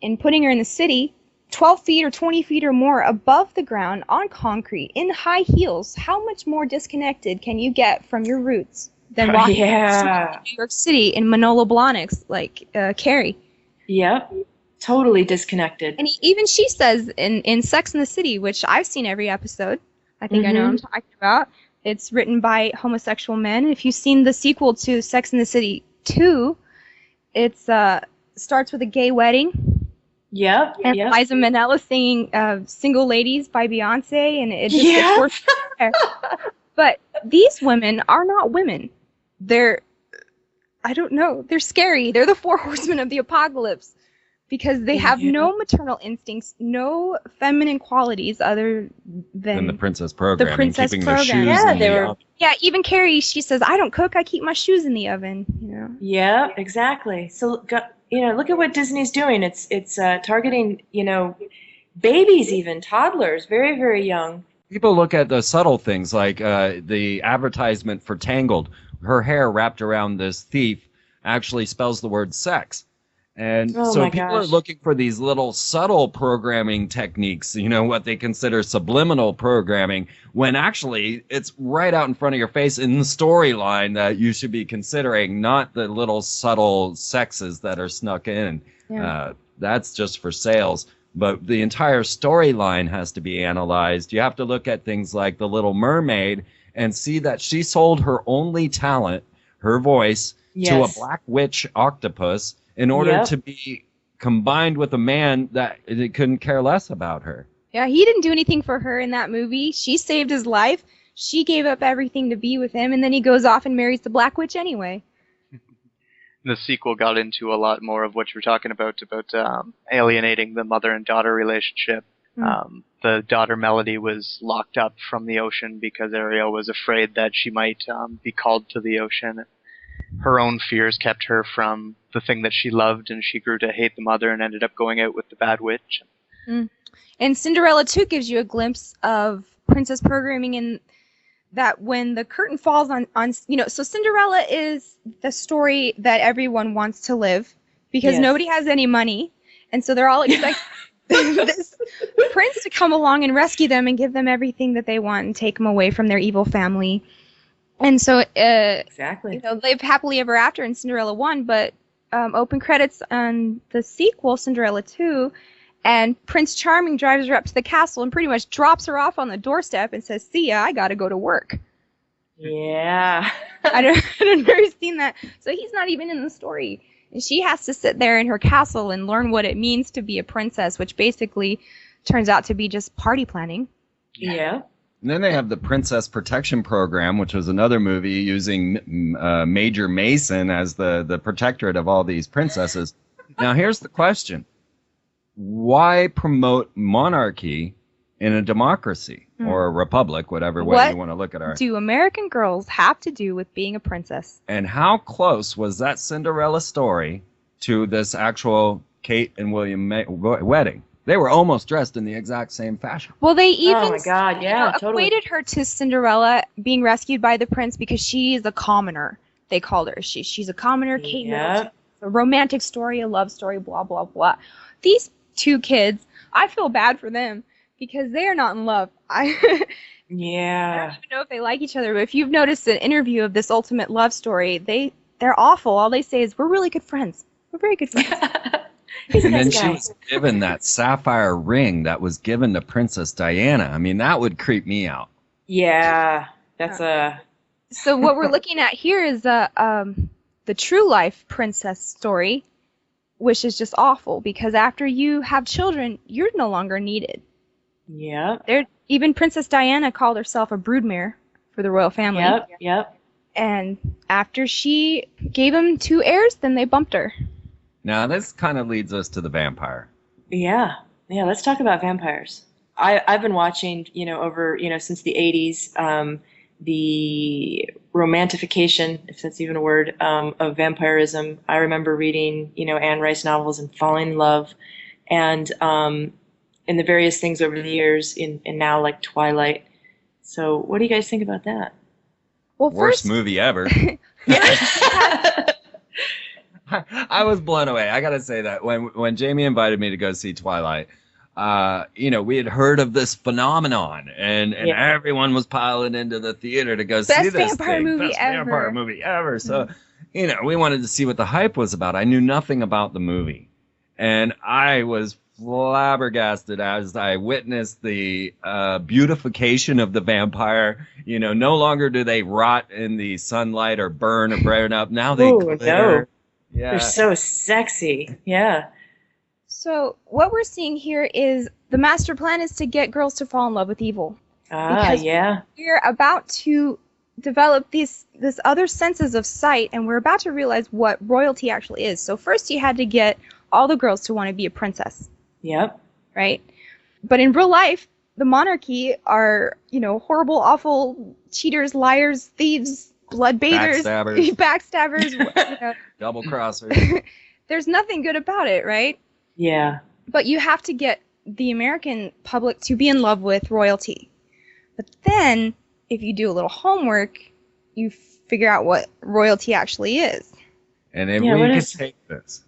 and putting her in the city, 12 feet or 20 feet or more above the ground on concrete, in high heels. How much more disconnected can you get from your roots than walking in New York City in Manolo Blahniks, like Carrie? Yep. Totally disconnected. And even she says in Sex and the City, which I've seen every episode, I think I know what I'm talking about. It's written by homosexual men. If you've seen the sequel to Sex and the City 2, it starts with a gay wedding. Yep. And Liza Minnelli singing Single Ladies by Beyonce, and it just gets worse there. But these women are not women. They're I don't know. They're scary. They're the four horsemen of the apocalypse because they have no maternal instincts, no feminine qualities other than the princess program. The princess keeping program. The shoes Yeah, in they the were. oven. Yeah, even Carrie, she says, I don't cook. I keep my shoes in the oven. You know. Yeah, exactly. So, look at what Disney's doing. It's targeting, babies, even toddlers, very, very young. People look at the subtle things like the advertisement for Tangled. Her hair wrapped around this thief actually spells the word sex. And Oh so my people are gosh. looking for these little subtle programming techniques, what they consider subliminal programming, when actually it's right out in front of your face in the storyline that you should be considering, not the little subtle sexes that are snuck in. Yeah. That's just for sales. But the entire storyline has to be analyzed. You have to look at things like The Little Mermaid and see that she sold her only talent, her voice, to a Yes. black witch octopus in order Yep. to be combined with a man that couldn't care less about her. Yeah, he didn't do anything for her in that movie. She saved his life. She gave up everything to be with him, and then he goes off and marries the Black Witch anyway. The sequel got into a lot more of what you were talking about alienating the mother and daughter relationship. The daughter Melody was locked up from the ocean because Ariel was afraid that she might be called to the ocean. Her own fears kept her from the thing that she loved, and she grew to hate the mother and ended up going out with the bad witch. And Cinderella 2 gives you a glimpse of princess programming in that when the curtain falls on so Cinderella is the story that everyone wants to live because Yes. nobody has any money, and so they're all expecting this prince to come along and rescue them and give them everything that they want and take them away from their evil family. And so Exactly. live happily ever after in Cinderella 1, but open credits on the sequel, Cinderella 2, and Prince Charming drives her up to the castle and pretty much drops her off on the doorstep and says, "See ya, I gotta go to work." Yeah. I've never seen that. So he's not even in the story. And she has to sit there in her castle and learn what it means to be a princess, which basically turns out to be just party planning. Yeah. And then they have the Princess Protection Program, which was another movie using Major Mason as the protectorate of all these princesses. Now, here's the question. Why promote monarchy in a democracy or a republic, whatever way What you want to look at it? do American girls have to do with being a princess? And how close was that Cinderella story to this actual Kate and William wedding? They were almost dressed in the exact same fashion. Well, they even Oh my God, yeah, totally. equated her to Cinderella being rescued by the prince because she's a commoner. They called her. She's a commoner. Kate Middleton. Yep. A romantic story, a love story, blah blah blah. These two kids, I feel bad for them because they are not in love. I don't Yeah. even know if they like each other, but if you've noticed an interview of this ultimate love story, they're awful. All they say is, "We're really good friends. We're very good friends." He's a And then nice she guy. was given that sapphire ring that was given to Princess Diana. I mean, that would creep me out. Yeah. That's a. So what we're looking at here is the true life princess story, which is just awful because after you have children, you're no longer needed. Yeah. Even Princess Diana called herself a broodmare for the royal family. Yep. Yep. And after she gave him 2 heirs, then they bumped her. Now, this kind of leads us to the vampire. Yeah. Yeah. Let's talk about vampires. I've been watching, over, since the 80s, the romantification, if that's even a word, of vampirism. I remember reading, Anne Rice novels and falling in love, and in the various things over the years, in now like Twilight. So, what do you guys think about that? Well, Worst first, movie ever. I was blown away. I gotta say that when Jamie invited me to go see Twilight, we had heard of this phenomenon, and everyone was piling into the theater to go see Best this vampire thing. movie Best ever. vampire movie ever. So, we wanted to see what the hype was about. I knew nothing about the movie, and I was flabbergasted as I witnessed the beautification of the vampire. No longer do they rot in the sunlight or burn or burn up. Now they Ooh, glitter. no. Yeah. They're so sexy. Yeah. so what we're seeing here is the master plan is to get girls to fall in love with evil. Ah, Because yeah. we're about to develop this other senses of sight, and we're about to realize what royalty actually is. So first you had to get all the girls to want to be a princess. Yep. Right? But in real life, the monarchy are, horrible, awful cheaters, liars, thieves, blood bathers, backstabbers, double crossers. There's nothing good about it, right? Yeah. But you have to get the American public to be in love with royalty. But then, if you do a little homework, you figure out what royalty actually is. And if we could take this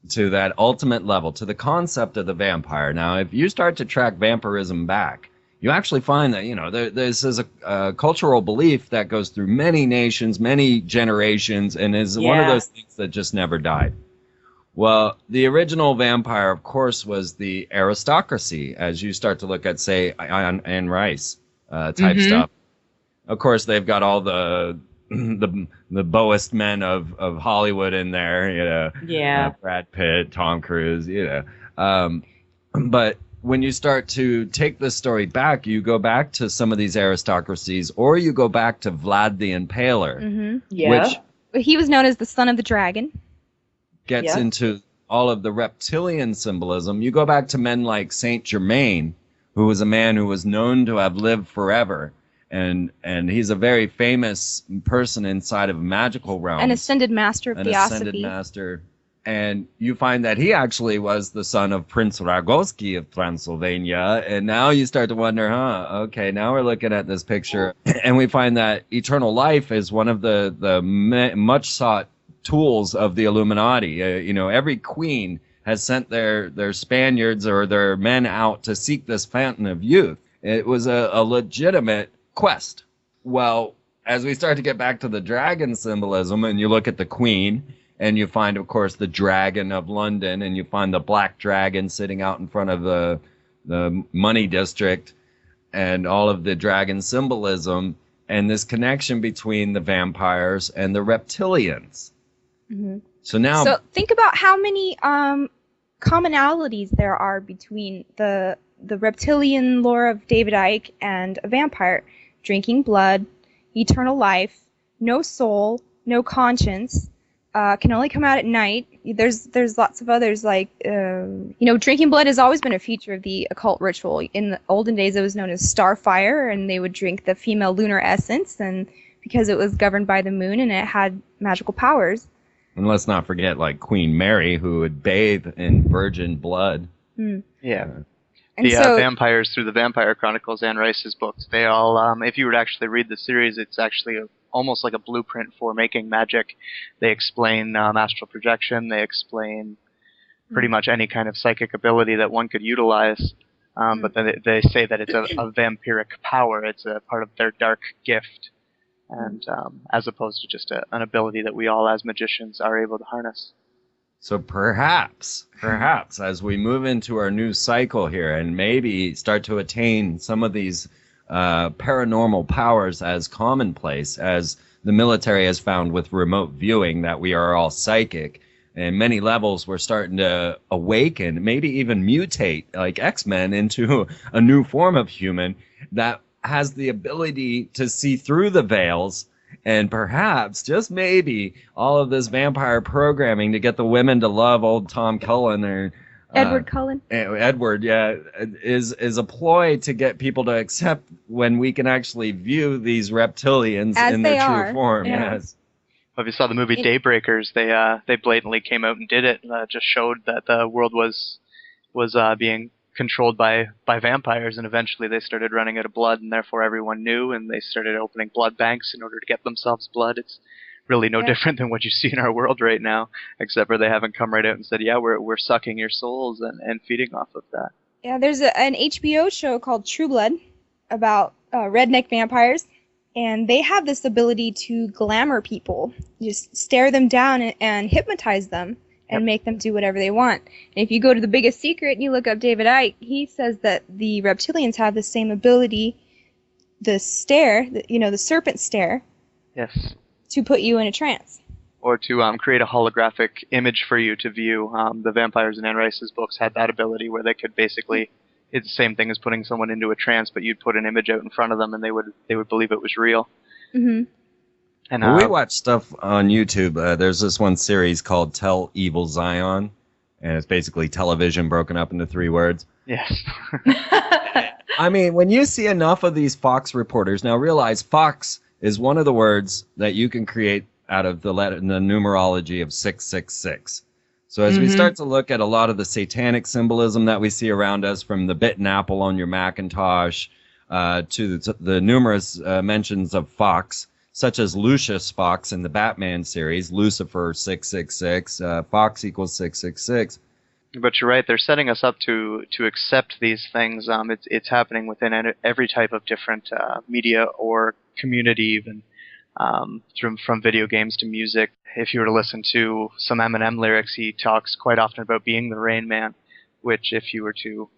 to that ultimate level, to the concept of the vampire. Now, if you start to track vampirism back, you actually find that, this is a cultural belief that goes through many nations, many generations, and is one of those things that just never died. Well, the original vampire, of course, was the aristocracy, as you start to look at, say, Anne Rice type stuff. Of course, they've got all the beauest men of Hollywood in there, Brad Pitt, Tom Cruise, but when you start to take this story back, you go back to some of these aristocracies, or you go back to Vlad the Impaler, which he was known as the son of the dragon. Gets into all of the reptilian symbolism. You go back to men like Saint Germain, who was a man who was known to have lived forever. And he's a very famous person inside of a magical realm. An ascended master of Theosophy. An ascended master. And you find that he actually was the son of Prince Ragoski of Transylvania. And now you start to wonder, okay, now we're looking at this picture. And we find that eternal life is one of the much sought tools of the Illuminati. Every queen has sent their Spaniards or their men out to seek this fountain of youth. It was a legitimate quest. Well, as we start to get back to the dragon symbolism, and you look at the queen, and you find, of course, the dragon of London, and you find the black dragon sitting out in front of the money district, and all of the dragon symbolism, and this connection between the vampires and the reptilians. So think about how many commonalities there are between the reptilian lore of David Icke and a vampire. Drinking blood, eternal life, no soul, no conscience, can only come out at night. There's lots of others, like drinking blood has always been a feature of the occult ritual. In the olden days, it was known as starfire, and they would drink the female lunar essence, and because it was governed by the moon and it had magical powers. And let's not forget, like, Queen Mary, who would bathe in virgin blood. Yeah. The vampires through the Vampire Chronicles, Anne Rice's books, they all, if you were to actually read the series, it's actually almost like a blueprint for making magic. They explain astral projection. They explain pretty much any kind of psychic ability that one could utilize. But then they say that it's a vampiric power. It's a part of their dark gift. And as opposed to just an ability that we all as magicians are able to harness. So perhaps, as we move into our new cycle here and maybe start to attain some of these paranormal powers as commonplace, as the military has found with remote viewing, that we are all psychic, and many levels we're starting to awaken, maybe even mutate, like X-Men, into a new form of human that has the ability to see through the veils. And perhaps, just maybe, all of this vampire programming to get the women to love old Tom Cullen or Edward Cullen. Edward, is a ploy to get people to accept when we can actually view these reptilians as in their true form. Yeah. Yes. Well, if you saw the movie Daybreakers, they blatantly came out and did it. Just showed that the world was being controlled by vampires, and eventually they started running out of blood, and therefore everyone knew, and they started opening blood banks in order to get themselves blood. It's really no different than what you see in our world right now, except for they haven't come right out and said, we're sucking your souls and feeding off of that. Yeah, there's an HBO show called True Blood about redneck vampires, and they have this ability to glamour people, just stare them down and hypnotize them. And make them do whatever they want. And if you go to The Biggest Secret and you look up David Icke, he says that the reptilians have the same ability, the stare, the serpent stare, yes, to put you in a trance. Or to create a holographic image for you to view. The vampires in Anne Rice's books had that ability where they could basically, it's the same thing as putting someone into a trance, but you'd put an image out in front of them and they would believe it was real. Mm-hmm. And When we watch stuff on YouTube, there's this one series called Tell Evil Zion, and it's basically television broken up into 3 words. yes. I mean, when you see enough of these Fox reporters, now realize Fox is one of the words that you can create out of the numerology of 666. So as we start to look at a lot of the satanic symbolism that we see around us, from the bitten apple on your Macintosh to the numerous mentions of Fox, such as Lucius Fox in the Batman series, Lucifer 666, Fox equals 666. But you're right. They're setting us up to accept these things. It's happening within every type of different media or community, even from video games to music. If you were to listen to some Eminem lyrics, he talks quite often about being the Rain Man, which, if you were to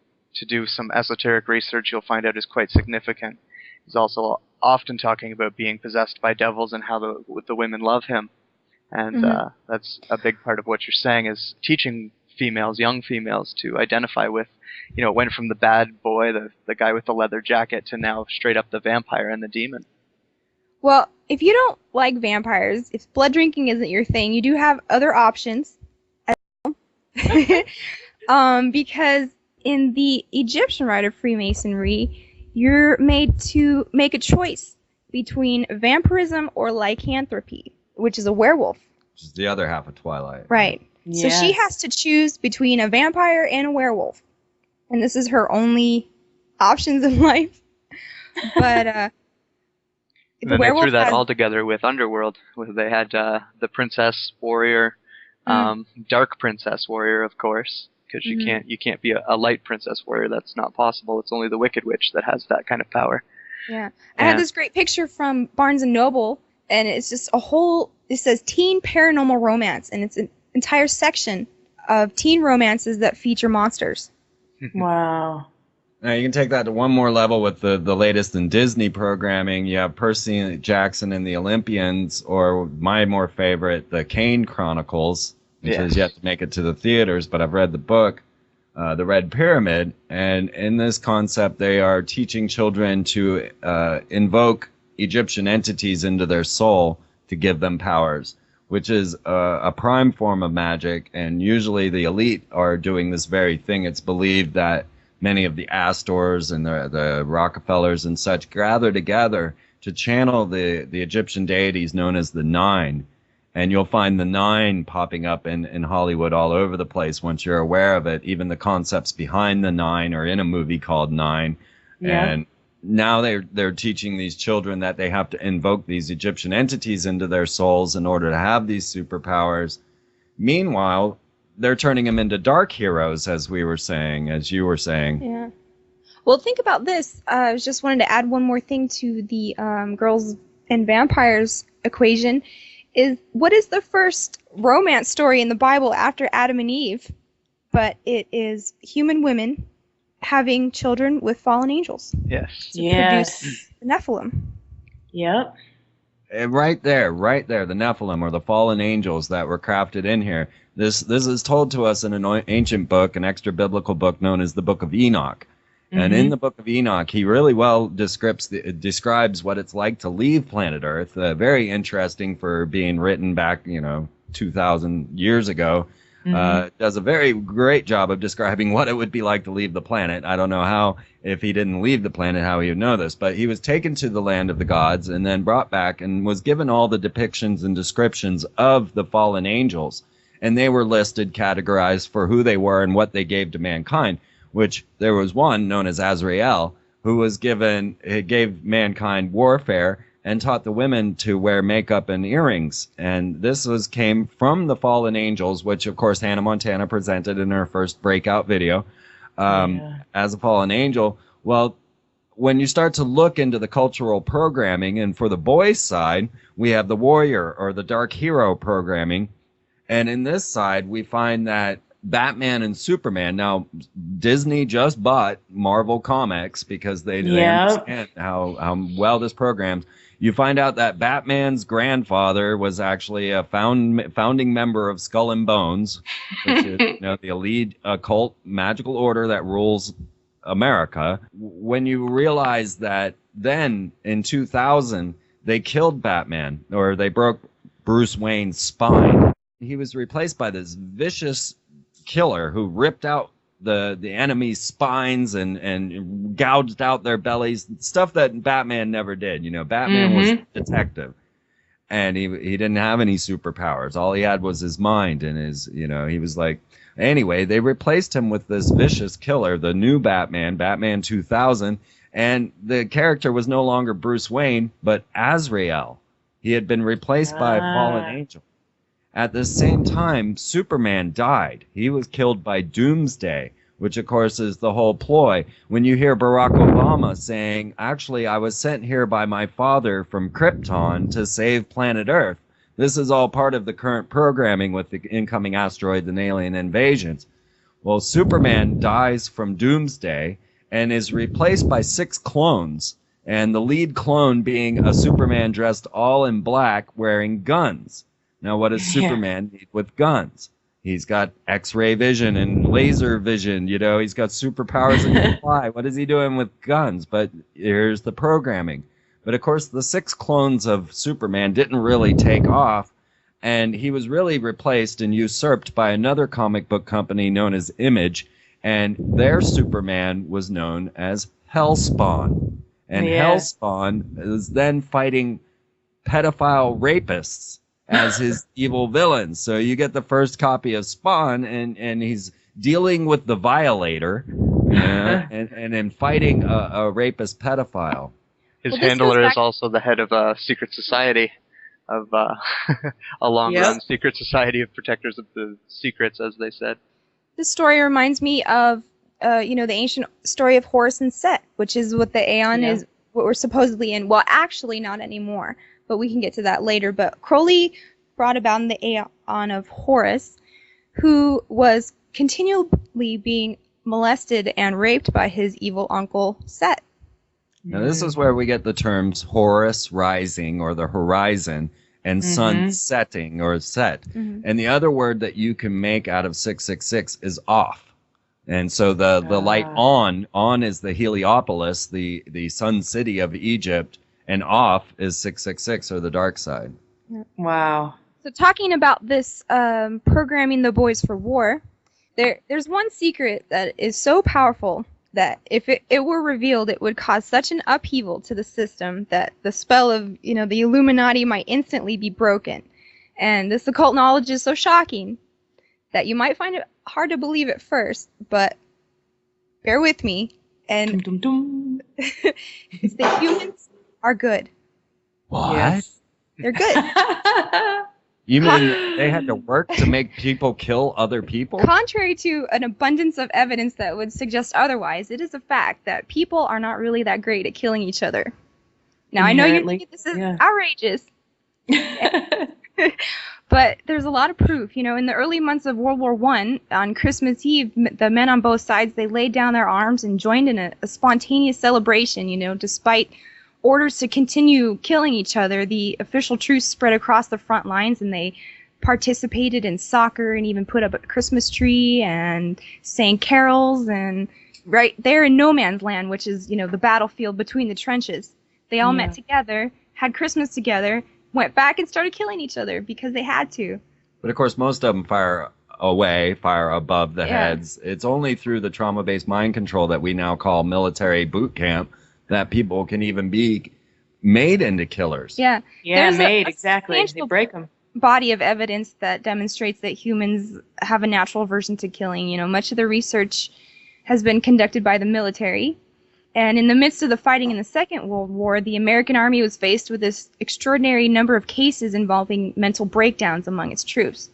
do some esoteric research, you'll find out is quite significant. He's also often talking about being possessed by devils and how the women love him. And that's a big part of what you're saying, is teaching females, young females, to identify with, it went from the bad boy, the guy with the leather jacket, to now straight up the vampire and the demon. Well, if you don't like vampires, if blood drinking isn't your thing, you do have other options as well. Because in the Egyptian rite of Freemasonry, you're made to make a choice between vampirism or lycanthropy, which is a werewolf. Which is the other half of Twilight. Right. Yes. So she has to choose between a vampire and a werewolf. And this is her only options in life. But And then they threw that all together with Underworld, where they had the Princess Warrior, Dark Princess Warrior, of course, because you can't be a light Princess Warrior. That's not possible. It's only the Wicked Witch that has that kind of power. Yeah. I have this great picture from Barnes & Noble, and it's just it says teen paranormal romance, and it's an entire section of teen romances that feature monsters. Wow. Now you can take that to one more level with the latest in Disney programming. You have Percy Jackson and the Olympians, or my more favorite, the Kane Chronicles, which has yet to make it to the theaters, but I've read the book, The Red Pyramid. And in this concept, they are teaching children to invoke Egyptian entities into their soul to give them powers, which is a prime form of magic. And usually the elite are doing this very thing. It's believed that many of the Astors and the Rockefellers and such gather together to channel the Egyptian deities known as the Nine. And you'll find the Nine popping up in Hollywood all over the place once you're aware of it. Even the concepts behind the Nine are in a movie called Nine. Yeah. And now they're teaching these children that they have to invoke these Egyptian entities into their souls in order to have these superpowers. Meanwhile, they're turning them into dark heroes, as you were saying. Yeah. Well, think about this. I just wanted to add one more thing to the girls and vampires equation. What is the first romance story in the Bible after Adam and Eve? But it is human women having children with fallen angels. Yes. To produce the Nephilim. Yep. Right there, the Nephilim, or the fallen angels that were crafted in here. This is told to us in an ancient book, an extra biblical book known as the Book of Enoch. And in the Book of Enoch, he really well describes what it's like to leave planet Earth. Very interesting for being written back, 2,000 years ago. Does a very great job of describing what it would be like to leave the planet. I don't know how, if he didn't leave the planet, how he would know this. But he was taken to the land of the gods and then brought back and was given all the depictions and descriptions of the fallen angels. And they were listed, categorized for who they were and what they gave to mankind, which there was one known as Azrael, who gave mankind warfare and taught the women to wear makeup and earrings. And this came from the fallen angels, which of course Hannah Montana presented in her first breakout video as a fallen angel. Well, when you start to look into the cultural programming, and for the boys' side, we have the warrior or the dark hero programming. And in this side, we find that Batman and Superman. Now, Disney just bought Marvel Comics because they understand how well this programs. You find out that Batman's grandfather was actually a founding member of Skull and Bones, which is the elite occult magical order that rules America. When you realize that then in 2000 they killed Batman, or they broke Bruce Wayne's spine. He was replaced by this vicious killer who ripped out the enemy's spines and gouged out their bellies, stuff that Batman never did. Batman was a detective, and he didn't have any superpowers. All he had was his mind and he was like, anyway, they replaced him with this vicious killer, the new Batman 2000, and the character was no longer Bruce Wayne, but Azrael. He had been replaced by a fallen angel. At the same time, Superman died. He was killed by Doomsday, which of course is the whole ploy. When you hear Barack Obama saying, actually, I was sent here by my father from Krypton to save planet Earth, this is all part of the current programming with the incoming asteroids and alien invasions. Well, Superman dies from Doomsday and is replaced by 6 clones, and the lead clone being a Superman dressed all in black wearing guns. Now, what does Superman need with guns? He's got X-ray vision and laser vision. He's got superpowers and can fly. What is he doing with guns? But here's the programming. But, of course, the 6 clones of Superman didn't really take off, and he was really replaced and usurped by another comic book company known as Image, and their Superman was known as Hellspawn. And Hellspawn is then fighting pedophile rapists as his evil villains. So you get the first copy of Spawn, and he's dealing with the Violator, and then fighting a rapist pedophile. His handler is also the head of a secret society, of a long-run secret society of protectors of the secrets, as they said. This story reminds me of, the ancient story of Horus and Set, which is what the Aeon is, what we're supposedly in. Well, actually not anymore, but we can get to that later. But Crowley brought about in the Aeon of Horus, who was continually being molested and raped by his evil uncle Set. Now, this is where we get the terms Horus rising, or the horizon, and sun setting, or set. And the other word that you can make out of 666 is off. And so the light on is the Heliopolis, the sun city of Egypt, and off is 666, or the dark side. Wow. So talking about this programming the boys for war, there's one secret that is so powerful that if it were revealed, it would cause such an upheaval to the system that the spell of, the Illuminati might instantly be broken. And this occult knowledge is so shocking that you might find it hard to believe at first, but bear with me. And it's that humans are good. What? Yes. They're good. You mean they had to work to make people kill other people? Contrary to an abundance of evidence that would suggest otherwise, it is a fact that people are not really that great at killing each other. Now, I know you think this is outrageous, but there's a lot of proof. In the early months of World War I, on Christmas Eve, the men on both sides, they laid down their arms and joined in a spontaneous celebration, despite orders to continue killing each other. The official truce spread across the front lines, and they participated in soccer and even put up a Christmas tree and sang carols. And right there in no man's land, which is, the battlefield between the trenches, they all met together, had Christmas together, went back and started killing each other because they had to. But of course, most of them fire above the heads. It's only through the trauma-based mind control that we now call military boot camp that people can even be made into killers. Yeah, There's exactly. They break them. Body of evidence that demonstrates that humans have a natural aversion to killing. Much of the research has been conducted by the military. And in the midst of the fighting in the Second World War, the American Army was faced with this extraordinary number of cases involving mental breakdowns among its troops.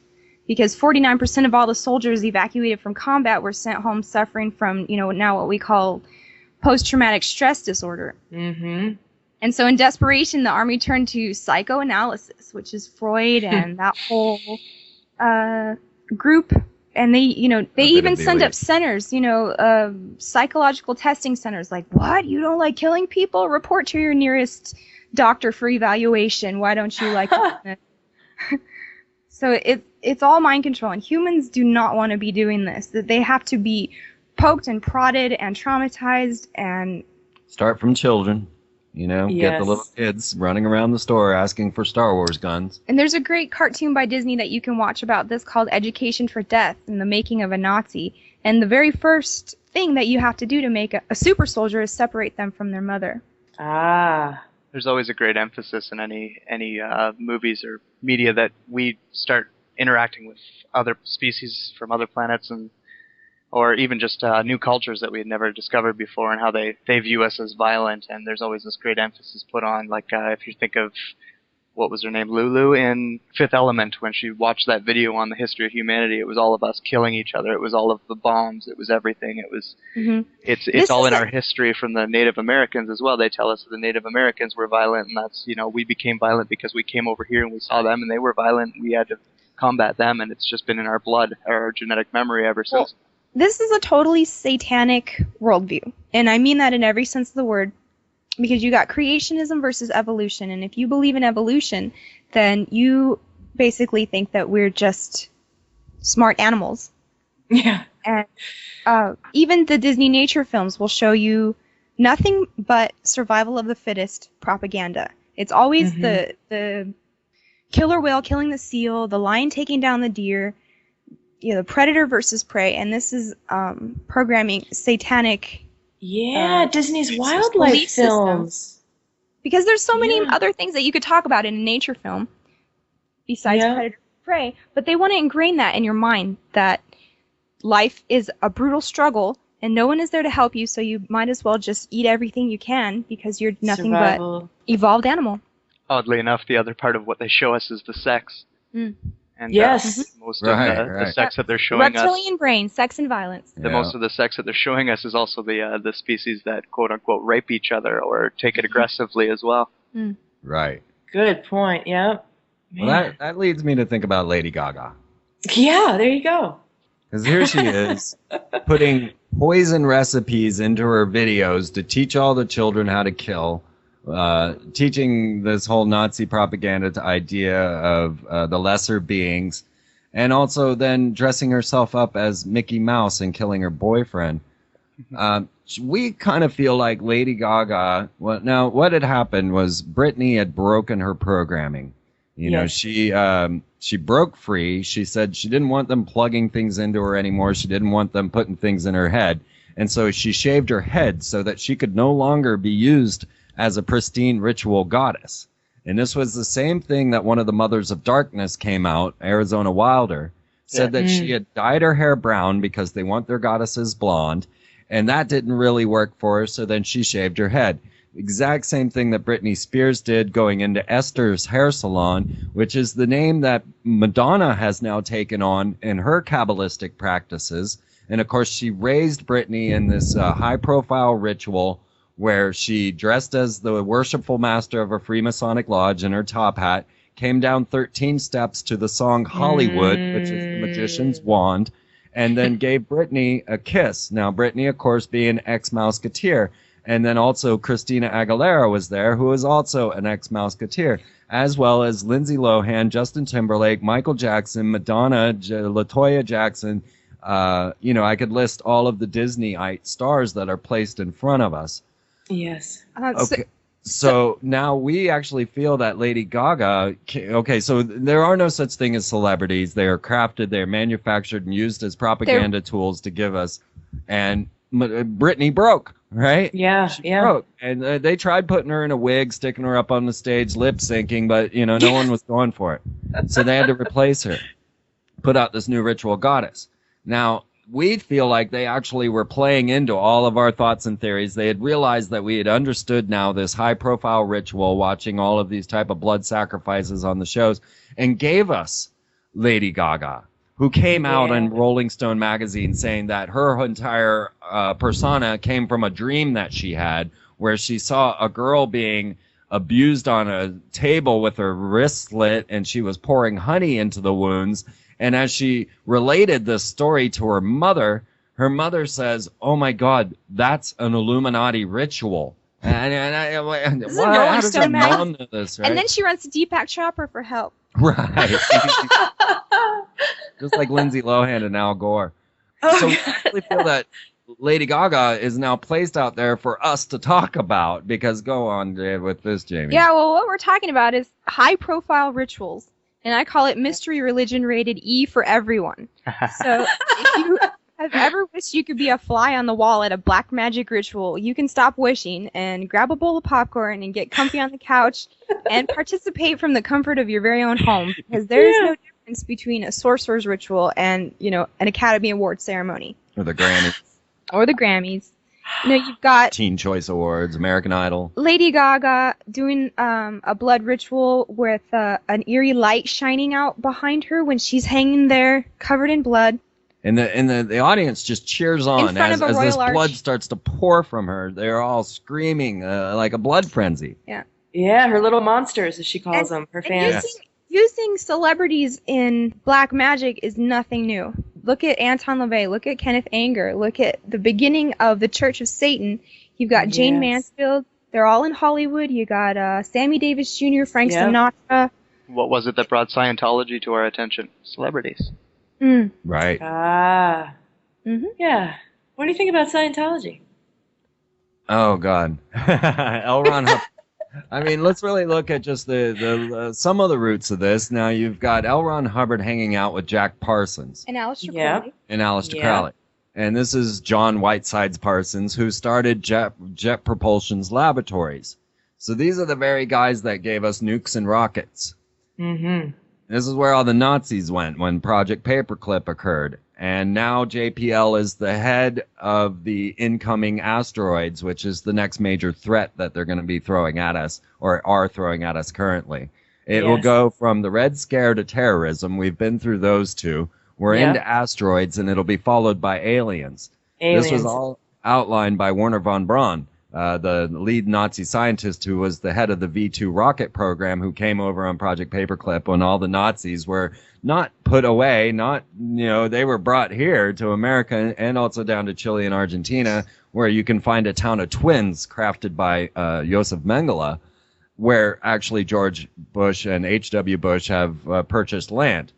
Because 49% of all the soldiers evacuated from combat were sent home suffering from, now what we call post-traumatic stress disorder. And so in desperation, the Army turned to psychoanalysis, which is Freud and that whole group. And they even send up centers, psychological testing centers. Like, what? You don't like killing people? Report to your nearest doctor for evaluation. Why don't you like it? So it's all mind control. And humans do not want to be doing this. That they have to be poked and prodded and traumatized and... Start from children. You know, get Yes. the little kids running around the store asking for Star Wars guns. And there's a great cartoon by Disney that you can watch about this called Education for Death and the Making of a Nazi. And the very first thing that you have to do to make a super soldier is separate them from their mother. Ah. There's always a great emphasis in any movies or media that we start interacting with other species from other planets, and or even just new cultures that we had never discovered before, and how they view us as violent. And there's always this great emphasis put on, like if you think of, what was her name, Lulu in Fifth Element, when she watched that video on the history of humanity, it was all of us killing each other. It was all of the bombs. It was everything. It was. Mm-hmm. It's all in our history from the Native Americans as well. They tell us that the Native Americans were violent, and that's, you know, we became violent because we came over here and we saw them and they were violent. And we had to combat them, and it's just been in our blood, our genetic memory ever since. Well, this is a totally satanic worldview, and I mean that in every sense of the word, because you got creationism versus evolution, and if you believe in evolution, then you basically think that we're just smart animals. Yeah. And even the Disney nature films will show you nothing but survival of the fittest propaganda. It's always the killer whale killing the seal, the lion taking down the deer, you know, the predator versus prey, and this is programming satanic. Yeah, Disney's wildlife belief films. systems. Because there's so many Yeah. other things that you could talk about in a nature film besides Yeah. predator and prey, but they want to ingrain that in your mind that life is a brutal struggle and no one is there to help you, so you might as well just eat everything you can because you're nothing Survival. but evolved animal. Oddly enough, the other part of what they show us is the sex. Mm. And Yes. most Right, of the right. sex that they're showing us. Reptilian brain, sex and violence. The most of the sex that they're showing us is also the species that quote unquote rape each other or take it aggressively as well. Right. Good point. Yep. Well, that leads me to think about Lady Gaga. Yeah, there you go. Because here she is putting poison recipes into her videos to teach all the children how to kill, teaching this whole Nazi propaganda idea of the lesser beings, and also then dressing herself up as Mickey Mouse and killing her boyfriend. We kind of feel like Lady Gaga. Well, now what had happened was Britney had broken her programming. You know, she broke free. She said she didn't want them plugging things into her anymore. She didn't want them putting things in her head. And so she shaved her head so that she could no longer be used as a pristine ritual goddess. And this was the same thing that one of the Mothers of Darkness came out, Arizona Wilder, said that she had dyed her hair brown because they want their goddesses blonde. And that didn't really work for her, so then she shaved her head. Exact same thing that Britney Spears did going into Esther's hair salon, which is the name that Madonna has now taken on in her Kabbalistic practices. And of course, she raised Britney in this high-profile ritual where she dressed as the worshipful master of a Freemasonic lodge in her top hat, came down 13 steps to the song Hollywood, which is the magician's wand, and then gave Britney a kiss. Now, Britney, of course, being ex-Mouseketeer. And then also Christina Aguilera was there, who is also an ex-Mouseketeer, as well as Lindsay Lohan, Justin Timberlake, Michael Jackson, Madonna, LaToya Jackson. You know, I could list all of the Disneyite stars that are placed in front of us. Yes. Okay. So now we actually feel that Lady Gaga, okay, so there are no such thing as celebrities. They are crafted, they are manufactured and used as propaganda tools to give us. And Britney broke, right? Yeah, she broke. And they tried putting her in a wig, sticking her up on the stage, lip syncing, but, you know, no one was going for it. So they had to replace her, put out this new ritual goddess. Now, we feel like they actually were playing into all of our thoughts and theories. They had realized that we had understood now this high-profile ritual, watching all of these type of blood sacrifices on the shows, and gave us Lady Gaga, who came out in Rolling Stone magazine saying that her entire persona came from a dream that she had, where she saw a girl being abused on a table with her wrist slit, and she was pouring honey into the wounds. And as she related this story to her mother says, "Oh my God, that's an Illuminati ritual." And This is a Rolling Stone magazine. This, right? And then she runs to Deepak Chopra for help. Right. Just like Lindsay Lohan and Al Gore. So we actually feel that Lady Gaga is now placed out there for us to talk about, because go on, Dave, with this, Jamie. Yeah, well, what we're talking about is high-profile rituals, and I call it mystery religion rated E for everyone. So if you have ever wished you could be a fly on the wall at a black magic ritual, you can stop wishing and grab a bowl of popcorn and get comfy on the couch and participate from the comfort of your very own home, because there is no difference between a sorcerer's ritual and, an Academy Award ceremony. Or the Grammys. Or the Grammys. You've got Teen Choice Awards, American Idol. Lady Gaga doing a blood ritual with an eerie light shining out behind her when she's hanging there covered in blood. And the audience just cheers on as this blood starts to pour from her. They're all screaming like a blood frenzy. Yeah. Yeah, her little monsters, as she calls them, her fans. Using celebrities in black magic is nothing new. Look at Anton LaVey. Look at Kenneth Anger. Look at the beginning of the Church of Satan. You've got Jane Mansfield. They're all in Hollywood. You got Sammy Davis Jr., Frank Sinatra. What was it that brought Scientology to our attention? Celebrities. Right. Yeah. What do you think about Scientology? Oh, God. L. Ron Hubbard. I mean, let's really look at just the some of the roots of this. Now, you've got L. Ron Hubbard hanging out with Jack Parsons. And Aleister Crowley. And Aleister Crowley. And this is John Whitesides Parsons, who started Jet Propulsion's laboratories. So these are the very guys that gave us nukes and rockets. Mm-hmm. This is where all the Nazis went when Project Paperclip occurred. And now JPL is the head of the incoming asteroids, which is the next major threat that they're going to be throwing at us, or are throwing at us currently. It will go from the Red Scare to terrorism. We've been through those two. We're into asteroids, and it'll be followed by aliens. This was all outlined by Werner von Braun, the lead Nazi scientist who was the head of the V2 rocket program, who came over on Project Paperclip when all the Nazis were not put away, they were brought here to America and also down to Chile and Argentina, where you can find a town of twins crafted by Josef Mengele, where actually George Bush and H.W. Bush have purchased land.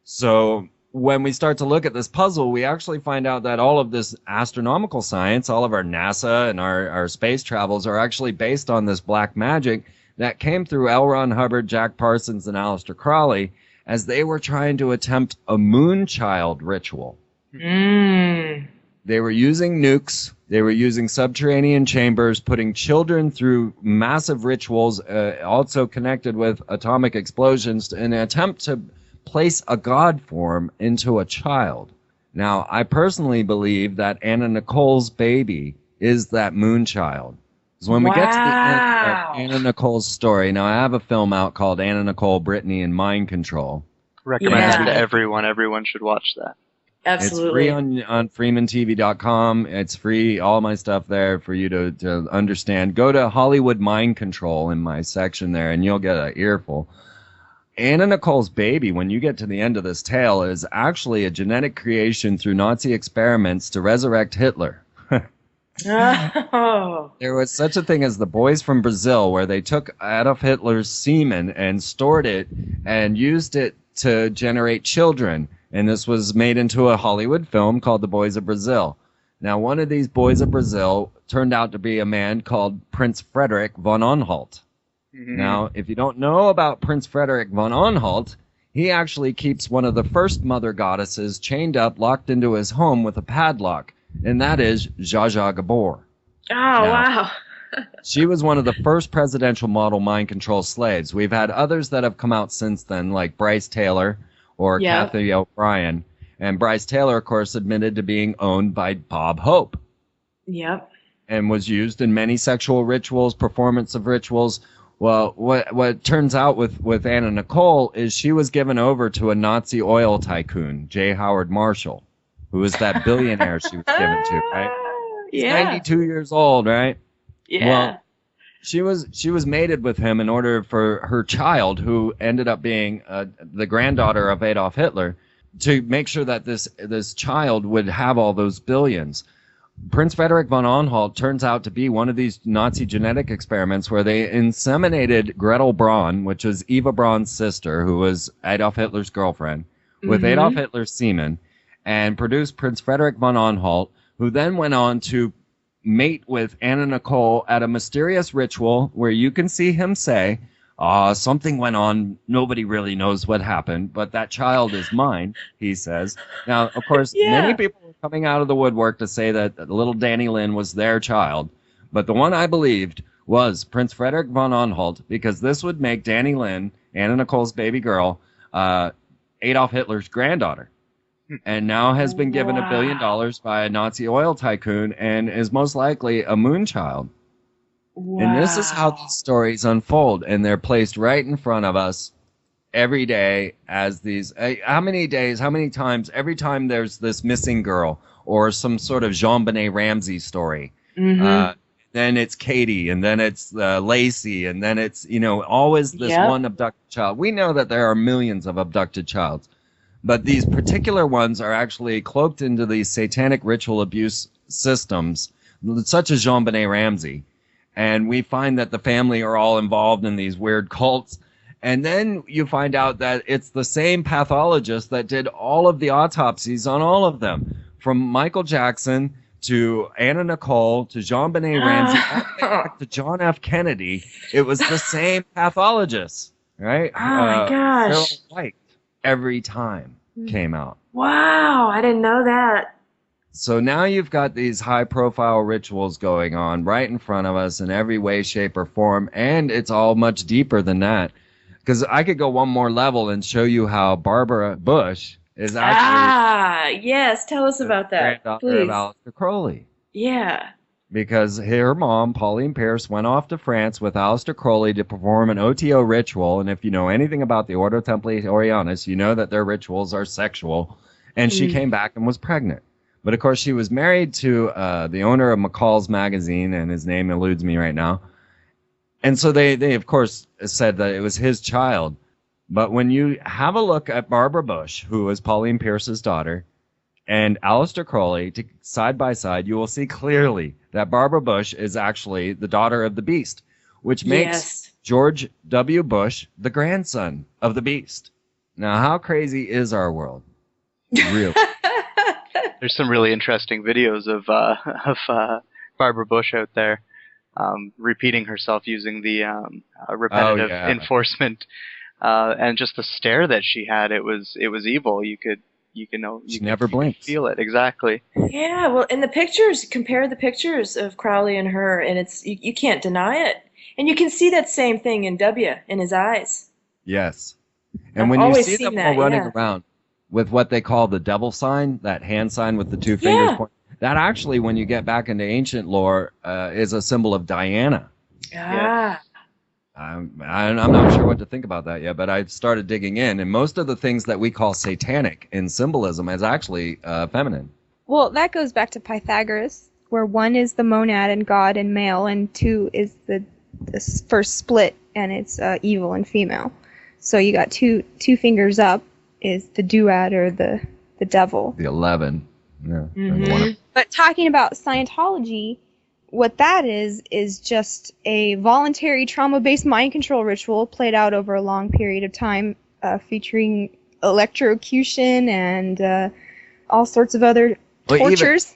So when we start to look at this puzzle, we actually find out that all of this astronomical science, all of our NASA and our space travels are actually based on this black magic that came through L. Ron Hubbard, Jack Parsons, and Aleister Crowley as they were trying to attempt a moonchild ritual. They were using nukes. They were using subterranean chambers, putting children through massive rituals, also connected with atomic explosions, in an attempt to place a god form into a child. Now, I personally believe that Anna Nicole's baby is that moonchild. So when we get to the end of Anna Nicole's story, now I have a film out called Anna Nicole, Brittany, and Mind Control. Recommended to everyone. Everyone should watch that. Absolutely. It's free on freemantv.com. It's free, all my stuff there for you to understand. Go to Hollywood Mind Control in my section there, and you'll get an earful. Anna Nicole's baby, when you get to the end of this tale, is actually a genetic creation through Nazi experiments to resurrect Hitler. There was such a thing as the Boys from Brazil, where they took Adolf Hitler's semen and stored it and used it to generate children. And this was made into a Hollywood film called The Boys of Brazil. Now, one of these Boys of Brazil turned out to be a man called Prince Frederick von Anhalt. Now, if you don't know about Prince Frederick von Anhalt, he actually keeps one of the first mother goddesses chained up, locked into his home with a padlock, and that is Zsa Zsa Gabor. Wow. She was one of the first presidential model mind control slaves. We've had others that have come out since then, like Bryce Taylor or Kathy O'Brien. And Bryce Taylor, of course, admitted to being owned by Bob Hope. Yep. And was used in many sexual rituals, performance of rituals. Well, what turns out with Anna Nicole is she was given over to a Nazi oil tycoon, J. Howard Marshall, who was that billionaire she was given to, right? He's 92 years old, right? Yeah. Well, she was mated with him in order for her child, who ended up being the granddaughter of Adolf Hitler, to make sure that this child would have all those billions. Prince Frederick von Anhalt turns out to be one of these Nazi genetic experiments where they inseminated Gretel Braun, which was Eva Braun's sister, who was Adolf Hitler's girlfriend, with Adolf Hitler's semen, and produced Prince Frederick von Anhalt, who then went on to mate with Anna Nicole at a mysterious ritual where you can see him say, something went on. Nobody really knows what happened, but that child is mine, he says. Now, of course, many people were coming out of the woodwork to say that little Danny Lynn was their child, but the one I believed was Prince Frederick von Anhalt, because this would make Danny Lynn, Anna Nicole's baby girl, Adolf Hitler's granddaughter, and now has been given $1 billion by a Nazi oil tycoon and is most likely a moonchild. Wow. And this is how these stories unfold, and they're placed right in front of us every day as these. How many times, every time there's this missing girl or some sort of Jean-Benet Ramsey story, then it's Katie, and then it's Lacey, and then it's, always this one abducted child. We know that there are millions of abducted childs, but these particular ones are actually cloaked into these satanic ritual abuse systems, such as Jean-Benet Ramsey. And we find that the family are all involved in these weird cults. And then you find out that it's the same pathologist that did all of the autopsies on all of them, from Michael Jackson to Anna Nicole to Jean-Benet Ramsey, all the way back to John F. Kennedy. It was the same pathologist, right? Oh my gosh. Harold White every time came out. Wow, I didn't know that. So now you've got these high-profile rituals going on right in front of us in every way, shape, or form, and it's all much deeper than that. Because I could go one more level and show you how Barbara Bush is actually... yes, tell us about that, granddaughter of Aleister Crowley. Yeah. Because her mom, Pauline Pierce, went off to France with Aleister Crowley to perform an OTO ritual, and if you know anything about the Ordo Templi Orientis, you know that their rituals are sexual, and she came back and was pregnant. But, of course, she was married to the owner of McCall's magazine, and his name eludes me right now. And so they, of course, said that it was his child. But when you have a look at Barbara Bush, who was Pauline Pierce's daughter, and Aleister Crowley, side by side, you will see clearly that Barbara Bush is actually the daughter of the Beast, which makes George W. Bush the grandson of the Beast. Now, how crazy is our world? Really? There's some really interesting videos of Barbara Bush out there repeating herself using the repetitive enforcement, and just the stare that she had. It was evil. You never blinked. Feel it exactly. Yeah, well, in the pictures, compare the pictures of Crowley and her, and it's you can't deny it, and you can see that same thing in his eyes. Yes, and when you see them all running around with what they call the devil sign, that hand sign with the two fingers pointing, that actually, when you get back into ancient lore, is a symbol of Diana. I'm not sure what to think about that yet, but I started digging in, and most of the things that we call satanic in symbolism is actually feminine. Well, that goes back to Pythagoras, where 1 is the monad and God and male, and 2 is the first split, and it's evil and female. So you got two fingers up is the duad or the devil. The 11. Yeah. But talking about Scientology, what that is just a voluntary trauma-based mind control ritual played out over a long period of time, featuring electrocution and all sorts of other tortures.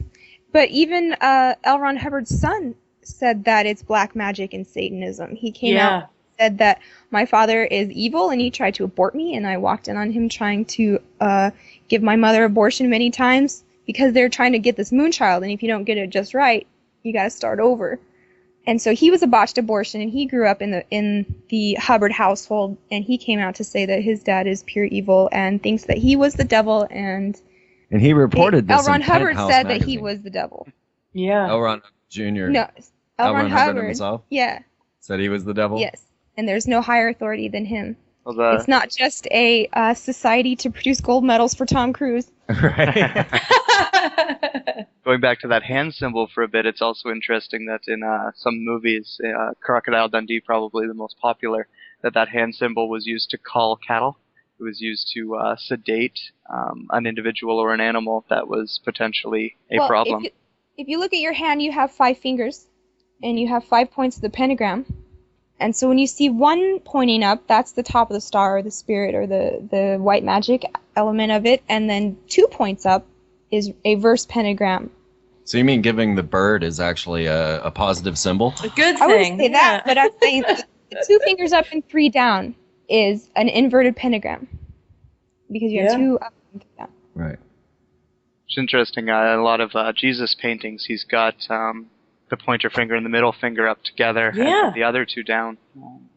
But even L. Ron Hubbard's son said that it's black magic and Satanism. He came out and said that my father is evil and he tried to abort me, and I walked in on him trying to give my mother abortion many times because they're trying to get this moonchild, and if you don't get it just right, you got to start over. And so he was a botched abortion, and he grew up in the Hubbard household, and he came out to say that his dad is pure evil and thinks that he was the devil, and he reported this. L. Ron Hubbard said that he was the devil. Yeah. L. Ron Jr. No, L. Ron Hubbard himself. Yeah. Said he was the devil. Yes, and there's no higher authority than him. Well, it's not just a society to produce gold medals for Tom Cruise. Right. Going back to that hand symbol for a bit, it's also interesting that in some movies, Crocodile Dundee probably the most popular, that hand symbol was used to call cattle. It was used to sedate an individual or an animal that was potentially a problem. If you look at your hand, you have 5 fingers, and you have 5 points of the pentagram. And so when you see 1 pointing up, that's the top of the star, or the spirit, or the white magic element of it. And then 2 points up is a verse pentagram. So you mean giving the bird is actually a positive symbol? A good I thing. wouldn't say that, but I'm saying the 2 fingers up and 3 down is an inverted pentagram. Because you have 2 up and 3 down. Right. It's interesting. A lot of Jesus paintings, he's got the pointer finger and the middle finger up together, and the other 2 down,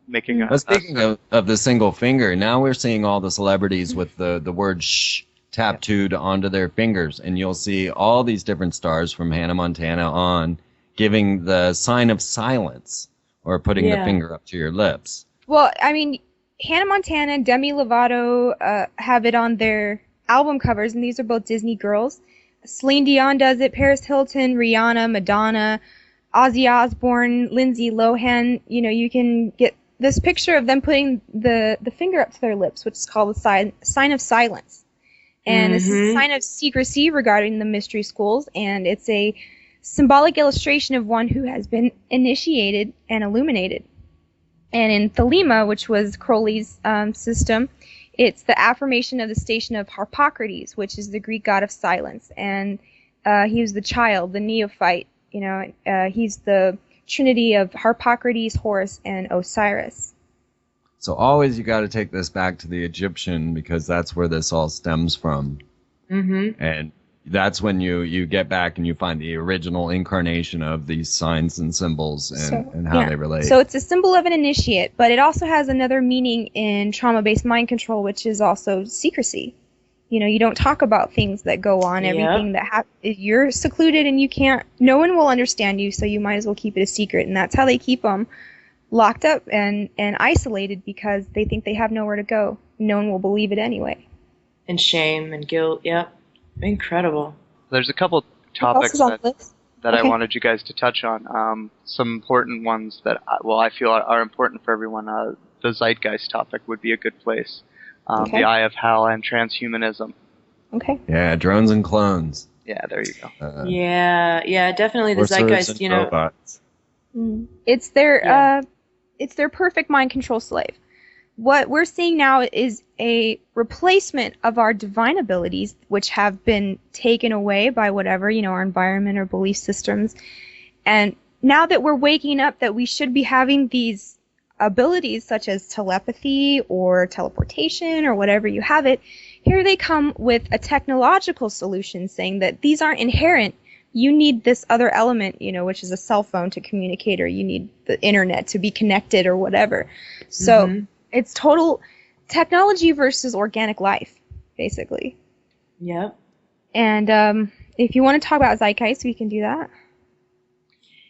making a. But speaking of the single finger, now we're seeing all the celebrities with the word "shh" tattooed onto their fingers, and you'll see all these different stars from Hannah Montana on giving the sign of silence or putting the finger up to your lips. Well, I mean, Hannah Montana and Demi Lovato have it on their album covers, and these are both Disney girls. Celine Dion does it, Paris Hilton, Rihanna, Madonna, Ozzy Osbourne, Lindsay Lohan. You know, you can get this picture of them putting the finger up to their lips, which is called the sign of silence. And this is a sign of secrecy regarding the mystery schools, and it's a symbolic illustration of one who has been initiated and illuminated. And in Thelema, which was Crowley's system, it's the affirmation of the station of Harpocrates, which is the Greek god of silence. And he was the child, the neophyte. You know, he's the trinity of Harpocrates, Horus, and Osiris. So always you got to take this back to the Egyptian, because that's where this all stems from. And that's when you get back and you find the original incarnation of these signs and symbols and how they relate. So it's a symbol of an initiate, but it also has another meaning in trauma-based mind control, which is also secrecy. You know, you don't talk about things that go on, everything that you're secluded and you can't, no one will understand you, so you might as well keep it a secret. And that's how they keep them locked up and isolated, because they think they have nowhere to go. No one will believe it anyway. And shame and guilt, incredible. There's a couple topics that I wanted you guys to touch on. Some important ones that, I feel are important for everyone. The zeitgeist topic would be a good place. The Eye of Hell and transhumanism. Okay. Yeah, drones and clones. Yeah, there you go. Yeah, definitely the zeitgeist, you know. Robots. It's their perfect mind control slave. What we're seeing now is a replacement of our divine abilities, which have been taken away by whatever, you know, our environment or belief systems. And now that we're waking up that we should be having these abilities such as telepathy or teleportation or whatever you have it, here they come with a technological solution saying that these aren't inherent. You need this other element, you know, which is a cell phone to communicate, or you need the internet to be connected or whatever. So it's total technology versus organic life, basically. Yep. And if you want to talk about zeitgeist, we can do that.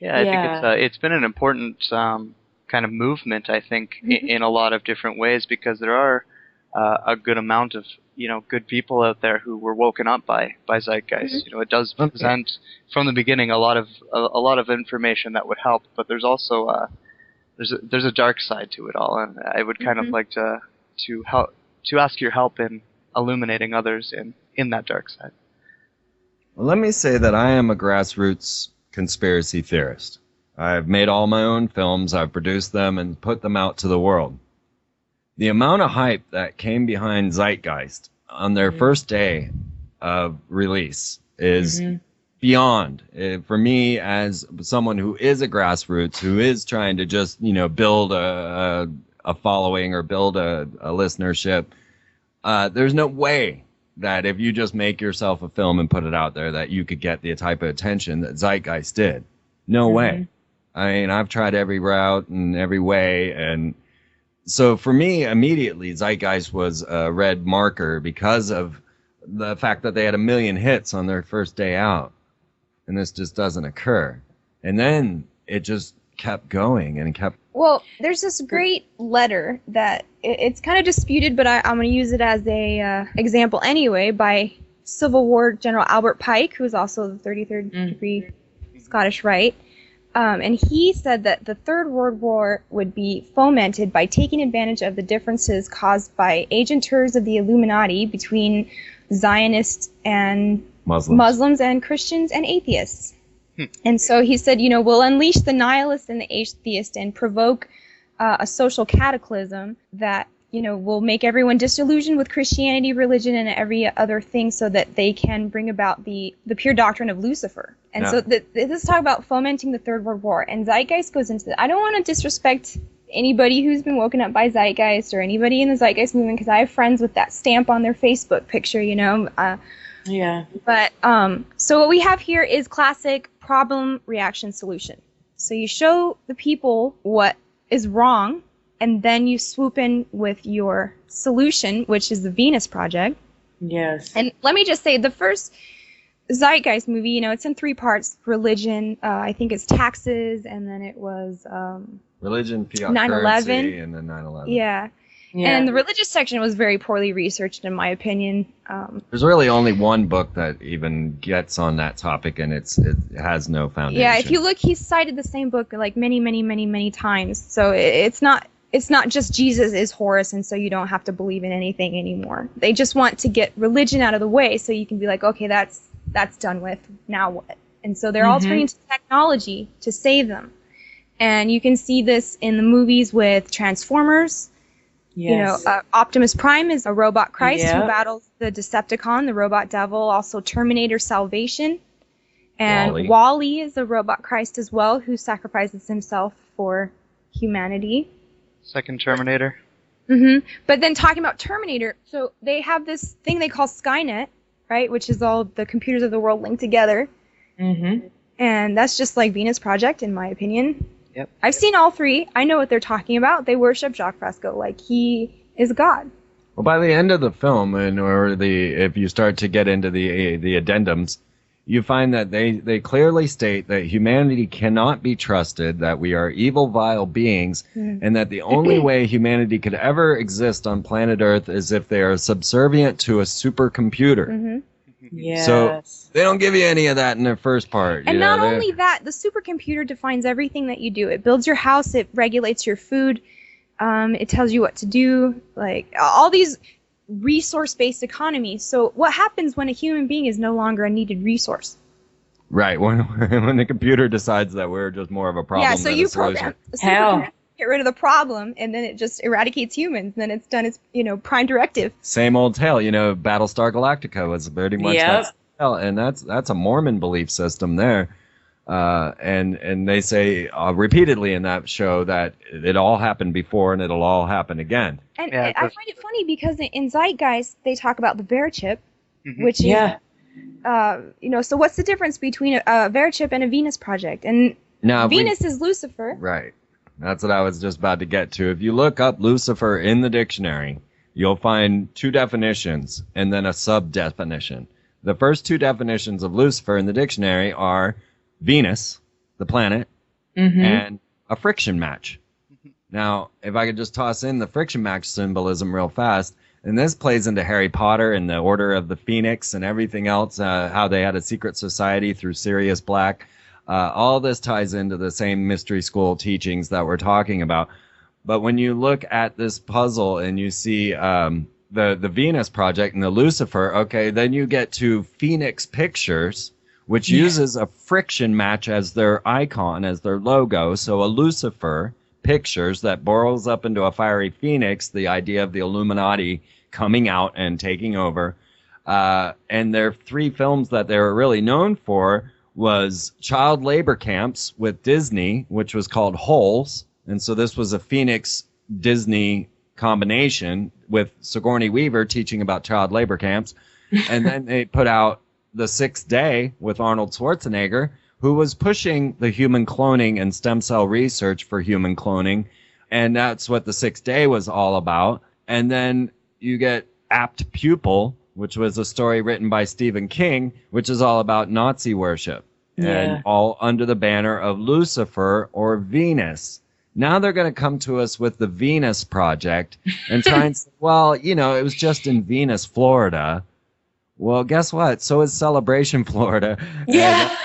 Yeah, I think it's been an important kind of movement, I think, in a lot of different ways, because there are a good amount of, you know, good people out there who were woken up by zeitgeist. You know, it does present from the beginning a lot of information that would help, but there's also there's a dark side to it all, and I would kind of like to ask your help in illuminating others in that dark side. Well, let me say that I am a grassroots conspiracy theorist. I've made all my own films, I've produced them and put them out to the world. The amount of hype that came behind Zeitgeist on their first day of release is beyond. For me, as someone who is a grassroots, who is trying to just, you know, build a following or build a listenership, there's no way that if you just make yourself a film and put it out there that you could get the type of attention that Zeitgeist did. No way. I mean, I've tried every route and every way, and so for me, immediately, Zeitgeist was a red marker because of the fact that they had 1 million hits on their first day out. And this just doesn't occur. And then it just kept going and kept... Well, there's this great letter that it's kind of disputed, but I'm going to use it as a example anyway, by Civil War General Albert Pike, who's also the 33rd degree Scottish Rite. And he said that the Third World War would be fomented by taking advantage of the differences caused by agentures of the Illuminati between Zionists and Muslims and Christians and atheists. And so he said, you know, we'll unleash the nihilist and the atheist and provoke a social cataclysm that will make everyone disillusioned with Christianity, religion, and every other thing so that they can bring about the pure doctrine of Lucifer. And so this is talk about fomenting the Third World War. And Zeitgeist goes into that. I don't want to disrespect anybody who's been woken up by Zeitgeist or anybody in the Zeitgeist movement, because I have friends with that stamp on their Facebook picture, Yeah. But so what we have here is classic problem, reaction, solution. So you show the people what is wrong, and then you swoop in with your solution, which is the Venus Project. Yes. And let me just say, the first Zeitgeist movie, it's in 3 parts. Religion, I think it's taxes, and then it was... Religion, fiat 9/11. currency, and then 9/11. Yeah. And the religious section was very poorly researched, in my opinion. There's really only one book that even gets on that topic, and it has no foundation. Yeah, if you look, he's cited the same book like many, many, many, many times. So it's not just Jesus is Horus, and so you don't have to believe in anything anymore. They just want to get religion out of the way so you can be like, okay, that's done with. Now what? And so they're all turning to technology to save them. And you can see this in the movies with Transformers. Yes. Optimus Prime is a robot Christ who battles the Decepticon, the robot devil, also Terminator Salvation. And Wall-E is a robot Christ as well, who sacrifices himself for humanity. Second Terminator. But then talking about Terminator, so they have this thing they call Skynet, right, which is all the computers of the world linked together. And that's just like Venus Project, in my opinion. Yep. I've seen all 3. I know what they're talking about. They worship Jacques Fresco like he is God. Well, by the end of the film, if you start to get into the addendums, you find that they clearly state that humanity cannot be trusted, that we are evil, vile beings, and that the only way humanity could ever exist on planet Earth is if they are subservient to a supercomputer. Yes. So they don't give you any of that in their first part. And not only that, the supercomputer defines everything that you do. It builds your house, it regulates your food, it tells you what to do, like all these resource-based economies. So what happens when a human being is no longer a needed resource? Right, when the computer decides that we're just more of a problem. Yeah, so you program the supercomputer to get rid of the problem, and then it just eradicates humans, and then it's done its prime directive. Same old tale, Battlestar Galactica was very much that tale, and that's a Mormon belief system there. And they say repeatedly in that show that it all happened before and it'll all happen again. And I find it funny because in Zeitgeist they talk about the bear chip, which is so what's the difference between a bear chip and a Venus project? And now Venus is Lucifer. Right. That's what I was just about to get to. If you look up Lucifer in the dictionary, you'll find 2 definitions and then a sub-definition. The first 2 definitions of Lucifer in the dictionary are Venus, the planet, and a friction match. Now, if I could just toss in the friction match symbolism real fast, and this plays into Harry Potter and the Order of the Phoenix and everything else, how they had a secret society through Sirius Black. All this ties into the same mystery school teachings that we're talking about. But when you look at this puzzle and you see the Venus Project and the Lucifer, okay, then you get to Phoenix Pictures, which uses a friction match as their icon, as their logo. So a Lucifer Pictures that burrows up into a fiery phoenix, the idea of the Illuminati coming out and taking over. And their 3 films that they were really known for was child labor camps with Disney, which was called Holes. And so this was a Phoenix Disney combination with Sigourney Weaver teaching about child labor camps. And then they put out The Sixth Day with Arnold Schwarzenegger, who was pushing the human cloning and stem cell research for human cloning. And that's what The Sixth Day was all about. And then you get Apt Pupil, which was a story written by Stephen King, which is all about Nazi worship. And all under the banner of Lucifer or Venus. Now they're going to come to us with the Venus Project and try and say, well, it was just in Venus, Florida. Well, guess what? So is Celebration, Florida. Yeah.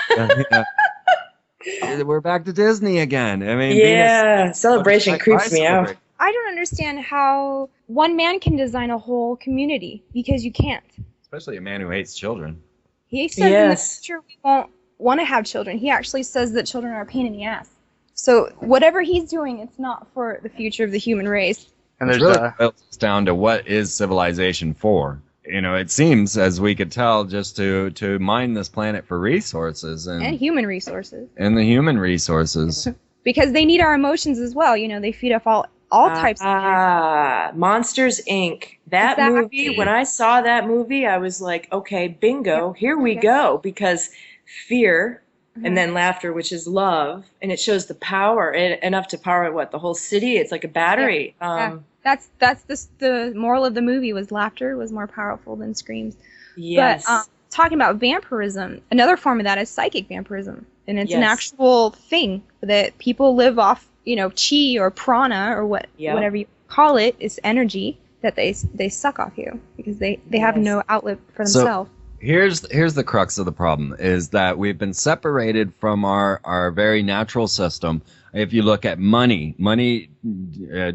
And, we're back to Disney again. I mean, Venus, Celebration creeps me out. I don't understand how one man can design a whole community, because you can't. Especially a man who hates children. He says in the future we won't want to have children. He actually says that children are a pain in the ass. So whatever he's doing, it's not for the future of the human race. And Which there's really boils down to what is civilization for. You know, it seems, as we could tell, just to mine this planet for resources And human resources. and the human resources. Because they need our emotions as well. You know, they feed off all types of Monsters Inc. That Exactly. movie, when I saw that movie, I was like, okay, bingo, here we go. Because fear and then laughter, which is love, and it shows the power, enough to power, the whole city? It's like a battery. Yeah. That's the moral of the movie was laughter was more powerful than screams. Yes. But talking about vampirism, another form of that is psychic vampirism. And it's an actual thing that people live off, you know, chi or prana or whatever you call it, is energy that they suck off you because they have no outlet for themselves. Here's the crux of the problem, is that we've been separated from our very natural system. If you look at money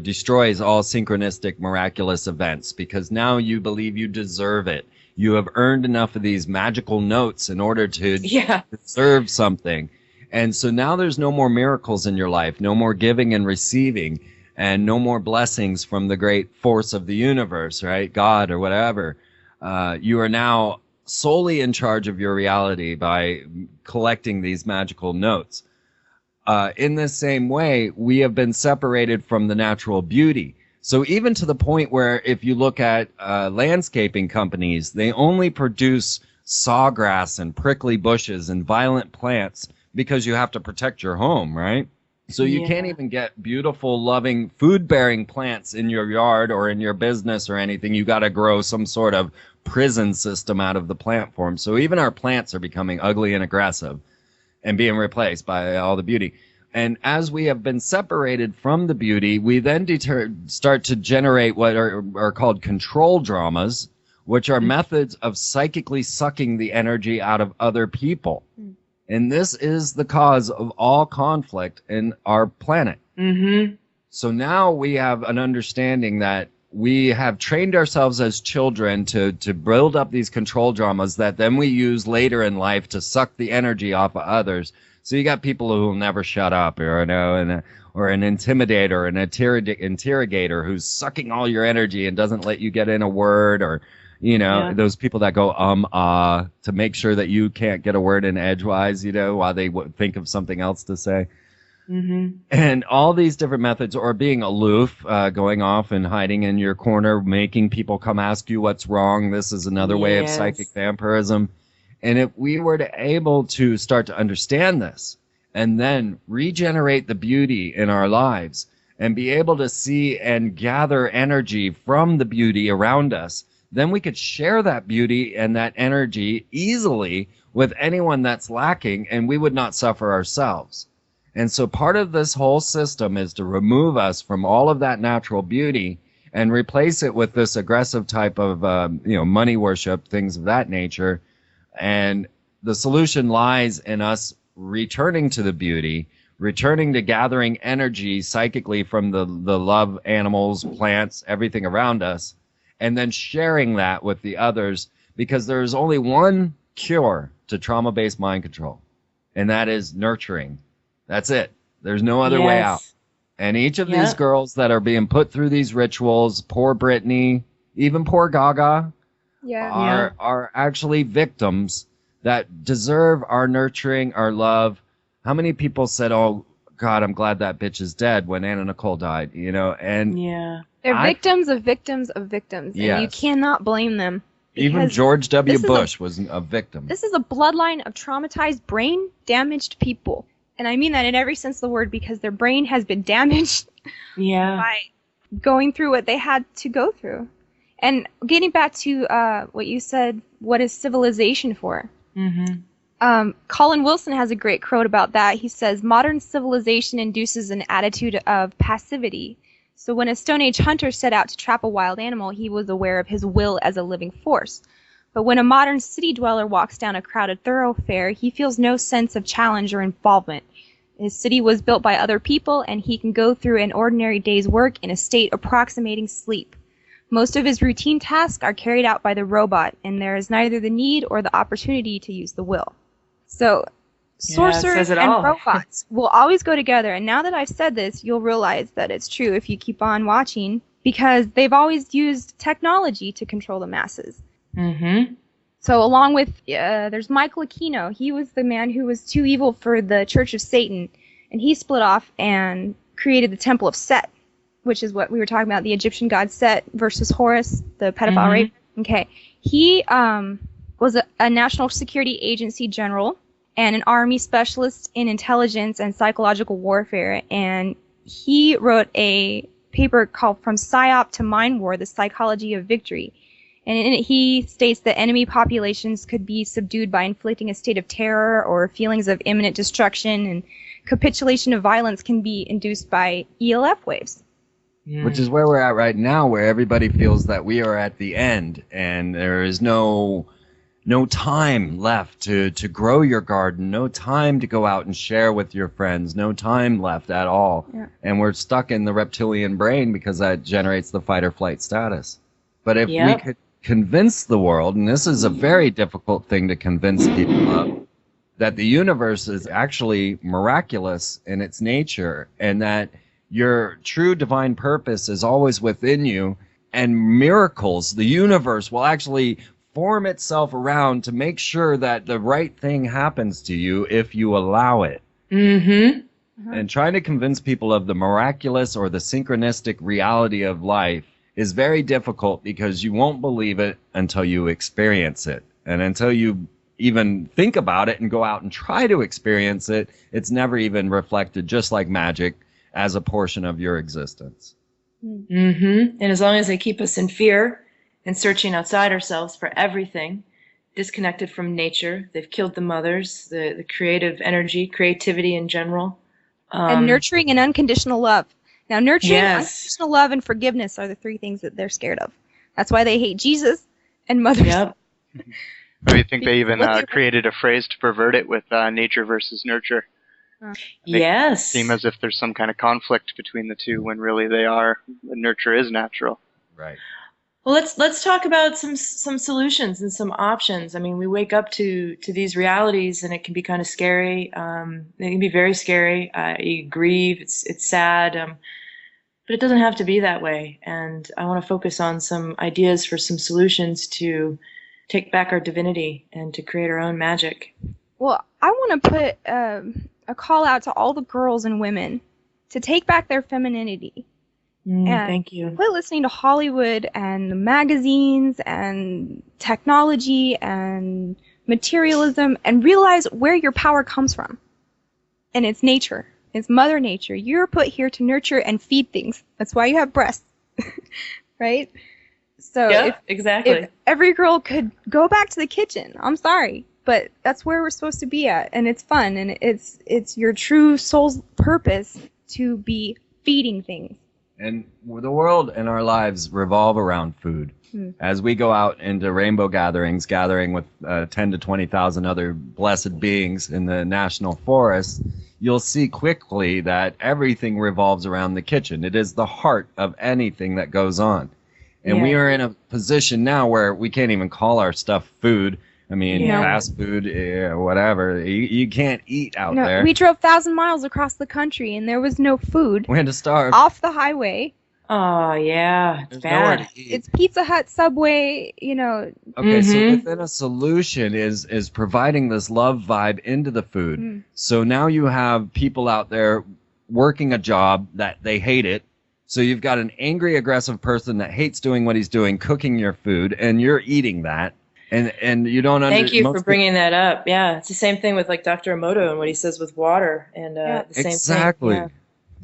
destroys all synchronistic miraculous events because now you believe you deserve it. You have earned enough of these magical notes in order to deserve something. And so now there's no more miracles in your life, no more giving and receiving, and no more blessings from the great force of the universe, right? God or whatever. You are now solely in charge of your reality by collecting these magical notes. In the same way, we have been separated from the natural beauty. So even to the point where if you look at landscaping companies, they only produce sawgrass and prickly bushes and violent plants because you have to protect your home, right? So you can't even get beautiful, loving, food-bearing plants in your yard or in your business or anything. You got to grow some sort of prison system out of the plant form. So even our plants are becoming ugly and aggressive and being replaced by all the beauty. And as we have been separated from the beauty, we then start to generate what are called control dramas, which are methods of psychically sucking the energy out of other people. And this is the cause of all conflict in our planet. So now we have an understanding that we have trained ourselves as children to build up these control dramas that then we use later in life to suck the energy off of others. So you got people who will never shut up, or an intimidator, an interrogator who's sucking all your energy and doesn't let you get in a word, or those people that go to make sure that you can't get a word in edgewise, while they think of something else to say. And all these different methods, or being aloof, going off and hiding in your corner, making people come ask you what's wrong. This is another way of psychic vampirism. And if we were able to start to understand this and then regenerate the beauty in our lives and be able to see and gather energy from the beauty around us, then we could share that beauty and that energy easily with anyone that's lacking, and we would not suffer ourselves. And so part of this whole system is to remove us from all of that natural beauty and replace it with this aggressive type of money worship, things of that nature. And the solution lies in us returning to the beauty, returning to gathering energy psychically from the love, animals, plants, everything around us, and then sharing that with the others, because there is only one cure to trauma-based mind control, and that is nurturing. That's it. There's no other way out. And each of these girls that are being put through these rituals, poor Brittany, even poor Gaga, are actually victims that deserve our nurturing, our love. How many people said, "Oh God, I'm glad that bitch is dead," when Anna Nicole died, And they're victims of victims of victims, and you cannot blame them. Even George W. Bush was a victim. This is a bloodline of traumatized, brain-damaged people. And I mean that in every sense of the word, because their brain has been damaged by going through what they had to go through. And getting back to what you said, what is civilization for? Colin Wilson has a great quote about that. He says, "Modern civilization induces an attitude of passivity. So when a Stone Age hunter set out to trap a wild animal, he was aware of his will as a living force. But when a modern city dweller walks down a crowded thoroughfare, he feels no sense of challenge or involvement. His city was built by other people, and he can go through an ordinary day's work in a state approximating sleep. Most of his routine tasks are carried out by the robot, and there is neither the need or the opportunity to use the will." So sorcerers and robots will always go together. And now that I've said this, you'll realize that it's true if you keep on watching because they've always used technology to control the masses. Mm-hmm. So along with, there's Michael Aquino. He was the man who was too evil for the Church of Satan, and he split off and created the Temple of Set, which is what we were talking about, the Egyptian god Set versus Horus, the pedophile rape. Okay. He was a national security agency general and an army specialist in intelligence and psychological warfare, and he wrote a paper called From Psyop to Mind War, The Psychology of Victory. And in it, he states that enemy populations could be subdued by inflicting a state of terror or feelings of imminent destruction, and capitulation of violence can be induced by ELF waves. Which is where we're at right now, where everybody feels that we are at the end, and there is no time left to grow your garden, no time to go out and share with your friends, no time left at all. Yeah. And we're stuck in the reptilian brain because that generates the fight or flight status. But if we could convince the world, and this is a very difficult thing to convince people of, that the universe is actually miraculous in its nature, and that your true divine purpose is always within you, and miracles, the universe will actually form itself around to make sure that the right thing happens to you if you allow it. And trying to convince people of the miraculous or the synchronistic reality of life is very difficult, because you won't believe it until you experience it. And until you even think about it and go out and try to experience it, it's never even reflected, just like magic, as a portion of your existence. And as long as they keep us in fear and searching outside ourselves for everything, disconnected from nature, they've killed the mothers, the creative energy, creativity in general. And nurturing and unconditional love. Now, nurturing, unconditional love, and forgiveness are the three things that they're scared of. That's why they hate Jesus and mothers. I think they even created a phrase to pervert it with nature versus nurture. It seems as if there's some kind of conflict between the two, when really they are. Nurture is natural. Right. Well, let's talk about some solutions and some options. I mean, we wake up to these realities, and it can be kind of scary. It can be very scary. You grieve. It's sad. But it doesn't have to be that way. And I want to focus on some ideas for some solutions to take back our divinity and to create our own magic. Well, I want to put a call out to all the girls and women to take back their femininity. Thank you. Quit listening to Hollywood and the magazines and technology and materialism, and realize where your power comes from. And it's nature. It's Mother Nature. You're put here to nurture and feed things. That's why you have breasts. Right? So if every girl could go back to the kitchen, I'm sorry, but that's where we're supposed to be at, and it's fun, and it's your true soul's purpose to be feeding things. And the world and our lives revolve around food. As we go out into rainbow gatherings, gathering with 10 to 20,000 other blessed beings in the national forest, you'll see quickly that everything revolves around the kitchen. It is the heart of anything that goes on. And we are in a position now where we can't even call our stuff food. I mean, fast food, whatever. You can't eat out there. We drove 1,000 miles across the country, and there was no food. We had to starve. Off the highway. Oh, yeah. It's bad. It's Pizza Hut, Subway, Okay, so within a solution is providing this love vibe into the food. So now you have people out there working a job that they hate it. So you've got an angry, aggressive person that hates doing what he's doing, cooking your food, and you're eating that. And you don't understand. Thank you for bringing that up. Yeah, it's the same thing with like Dr. Emoto and what he says with water, and the same exactly. thing.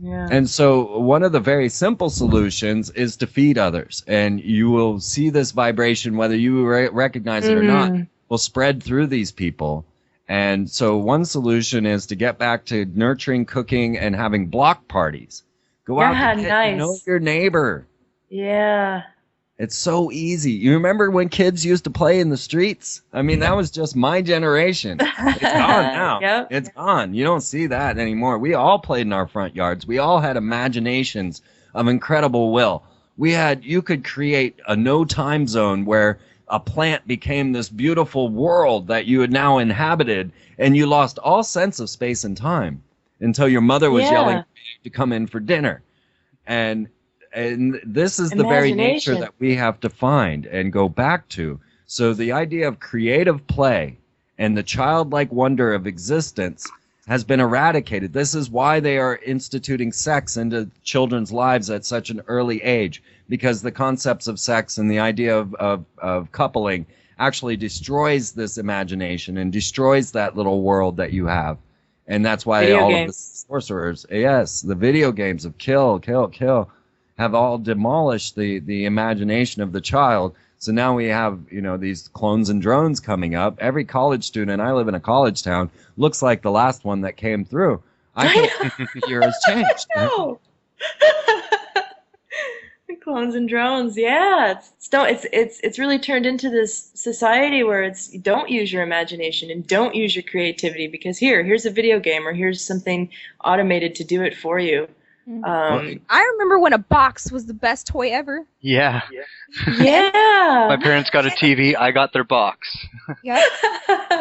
Yeah. And so one of the very simple solutions is to feed others, and you will see this vibration, whether you recognize it or not, will spread through these people. And so one solution is to get back to nurturing, cooking, and having block parties. Go out and get to know your neighbor. Yeah. It's so easy. You remember when kids used to play in the streets? I mean, that was just my generation. It's gone now. It's gone. You don't see that anymore. We all played in our front yards. We all had imaginations of incredible will. You could create a no time zone where a plant became this beautiful world that you had now inhabited, and you lost all sense of space and time until your mother was yelling to come in for dinner. And And this is the very nature Imagination. that we have to find and go back to. So the idea of creative play and the childlike wonder of existence has been eradicated. This is why they are instituting sex into children's lives at such an early age, because the concepts of sex and the idea of coupling actually destroys this imagination and destroys that little world that you have. And that's why Video all games. of the sorcerers, yes, the video games of kill, kill, kill, have all demolished the imagination of the child. So now we have, these clones and drones coming up. Every college student, I live in a college town, looks like the last one that came through. I can't think the year has changed. No. Clones and drones, yeah. It's really turned into this society where it's don't use your imagination and don't use your creativity, because here's a video game, or here's something automated to do it for you. I remember when a box was the best toy ever. Yeah. Yeah. My parents got a TV. I got their box. Yep.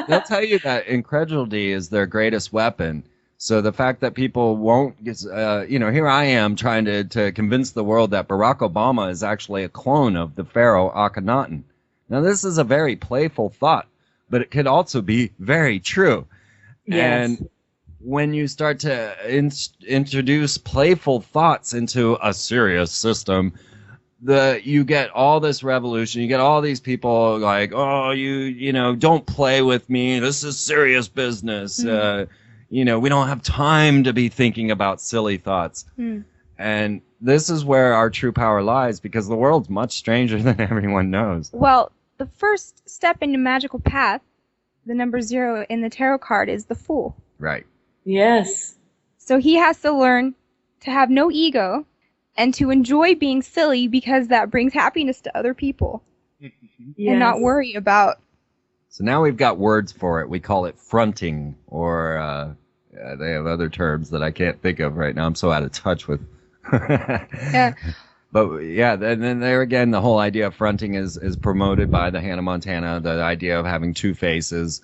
They'll tell you that incredulity is their greatest weapon. So the fact that people won't, here I am trying to convince the world that Barack Obama is actually a clone of the pharaoh Akhenaten. Now this is a very playful thought, but it could also be very true. Yes. And when you start to introduce playful thoughts into a serious system, you get all this revolution. You get all these people like, oh, don't play with me. This is serious business. We don't have time to be thinking about silly thoughts. And this is where our true power lies, because the world's much stranger than everyone knows. Well, the first step in the magical path, the number 0 in the tarot card, is the Fool. Right. Yes. So he has to learn to have no ego and to enjoy being silly, because that brings happiness to other people. Yes. And not worry about. So now we've got words for it. We call it fronting, or they have other terms that I can't think of right now. I'm so out of touch with. Yeah. But yeah, and then there again, the whole idea of fronting is promoted by the Hannah Montana, the idea of having two faces.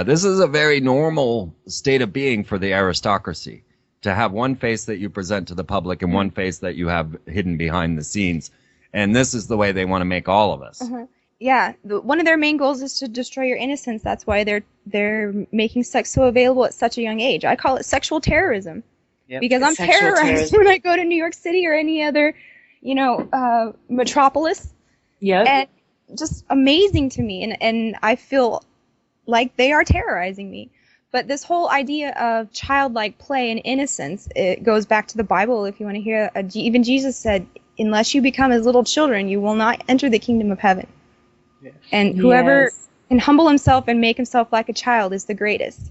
This is a very normal state of being for the aristocracy, to have one face that you present to the public and one face that you have hidden behind the scenes. And this is the way they want to make all of us. Yeah, one of their main goals is to destroy your innocence. That's why they're making sex so available at such a young age. I call it sexual terrorism. Yep. Because I'm Sexual terrorized terrorism. when I go to New York City or any other, metropolis. Yep. And just amazing to me. And I feel like they are terrorizing me. But this whole idea of childlike play and innocence, it goes back to the Bible. If you want to hear, even Jesus said, unless you become as little children, you will not enter the kingdom of heaven. Yes. And whoever Yes. can humble himself and make himself like a child is the greatest.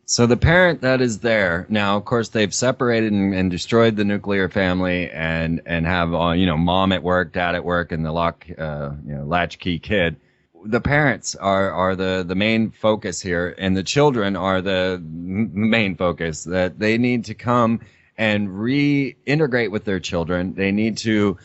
So the parent that is there now, of course, they've separated and destroyed the nuclear family, and have mom at work, dad at work, and the latchkey kid. The parents are the main focus here, and the children are the main focus. That they need to come and reintegrate with their children. They need to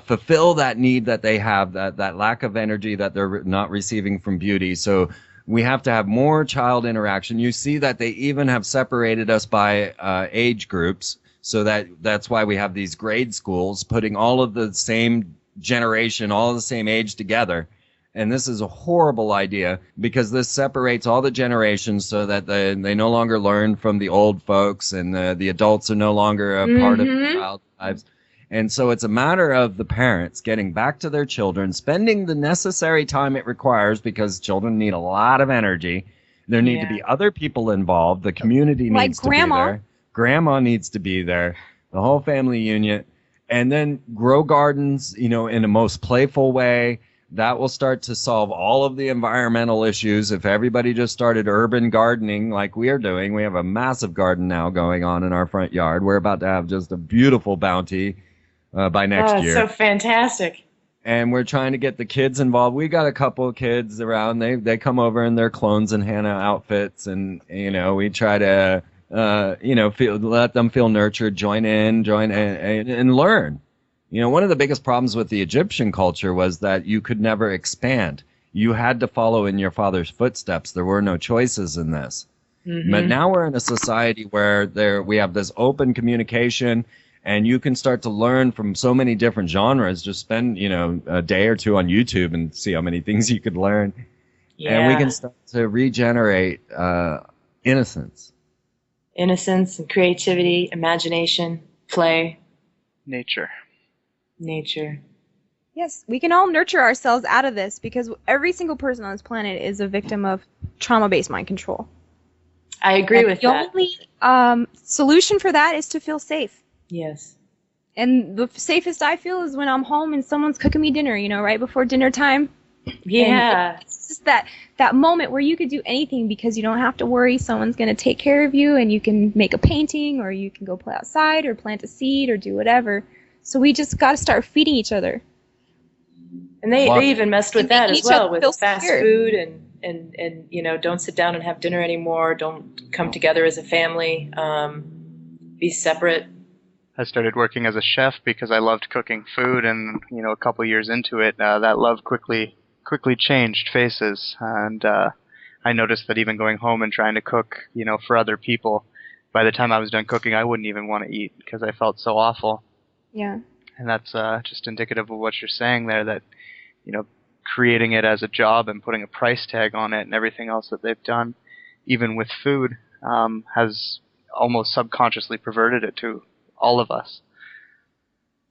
fulfill that need that they have, that lack of energy that they're not receiving from beauty. So we have to have more child interaction. You see that they even have separated us by age groups, so that's why we have these grade schools, putting all of the same generation, all of the same age together. And this is a horrible idea, because this separates all the generations so that they no longer learn from the old folks, and the adults are no longer a part of the child's lives. And so it's a matter of the parents getting back to their children, spending the necessary time it requires, because children need a lot of energy. There need to be other people involved. The community Like needs grandma. to be there. Grandma needs to be there. The whole family unit. And then grow gardens, in a most playful way. That will start to solve all of the environmental issues. If everybody just started urban gardening like we are doing, we have a massive garden now going on in our front yard. We're about to have just a beautiful bounty by next year. So fantastic. And we're trying to get the kids involved. We got a couple of kids around. They come over in their clones and Hannah outfits, and we try to let them feel nurtured, join in and learn. One of the biggest problems with the Egyptian culture was that you could never expand. You had to follow in your father's footsteps. There were no choices in this. But now we're in a society where we have this open communication, And you can start to learn from so many different genres. Just spend, a day or two on YouTube and see how many things you could learn. Yeah. And we can start to regenerate innocence. Innocence and creativity, imagination, play, Nature. nature. Yes, we can all nurture ourselves out of this because every single person on this planet is a victim of trauma-based mind control. I agree with the that. only solution for that is to feel safe. Yes. And the safest I feel is when I'm home and someone's cooking me dinner, right before dinner time. Yeah. And it's just that moment where you could do anything because you don't have to worry someone's going to take care of you, and you can make a painting, or you can go play outside or plant a seed or do whatever. So we just got to start feeding each other. And they even messed with that as well, with fast secure. food and don't sit down and have dinner anymore. Don't come together as a family. Be separate. I started working as a chef because I loved cooking food, and a couple years into it, that love quickly changed faces, and I noticed that even going home and trying to cook, for other people, by the time I was done cooking, I wouldn't even want to eat because I felt so awful. Yeah. And that's just indicative of what you're saying there, that creating it as a job and putting a price tag on it and everything else that they've done, even with food, has almost subconsciously perverted it to all of us.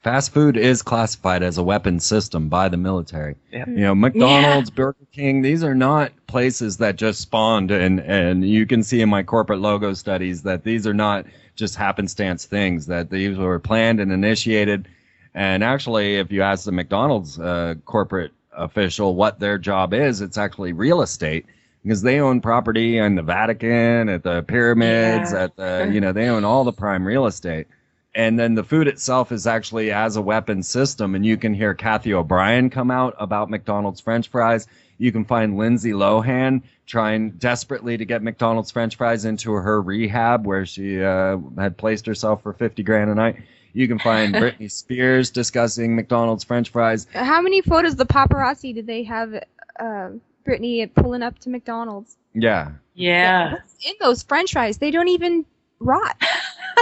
Fast food is classified as a weapons system by the military. Yeah. McDonald's, Burger King, these are not places that just spawned, and you can see in my corporate logo studies that these are not just happenstance things, that these were planned and initiated. And actually, if you ask the McDonald's corporate official what their job is, it's actually real estate, because they own property in the Vatican, at the pyramids, at the, they own all the prime real estate. And then the food itself is actually as a weapon system. And you can hear Kathy O'Brien come out about McDonald's French fries. You can find Lindsay Lohan trying desperately to get McDonald's French fries into her rehab, where she had placed herself for $50,000 a night. You can find Britney Spears discussing McDonald's French fries. How many photos of the paparazzi did they have Britney pulling up to McDonald's? Yeah. Yeah. What's in those French fries? They don't even rot.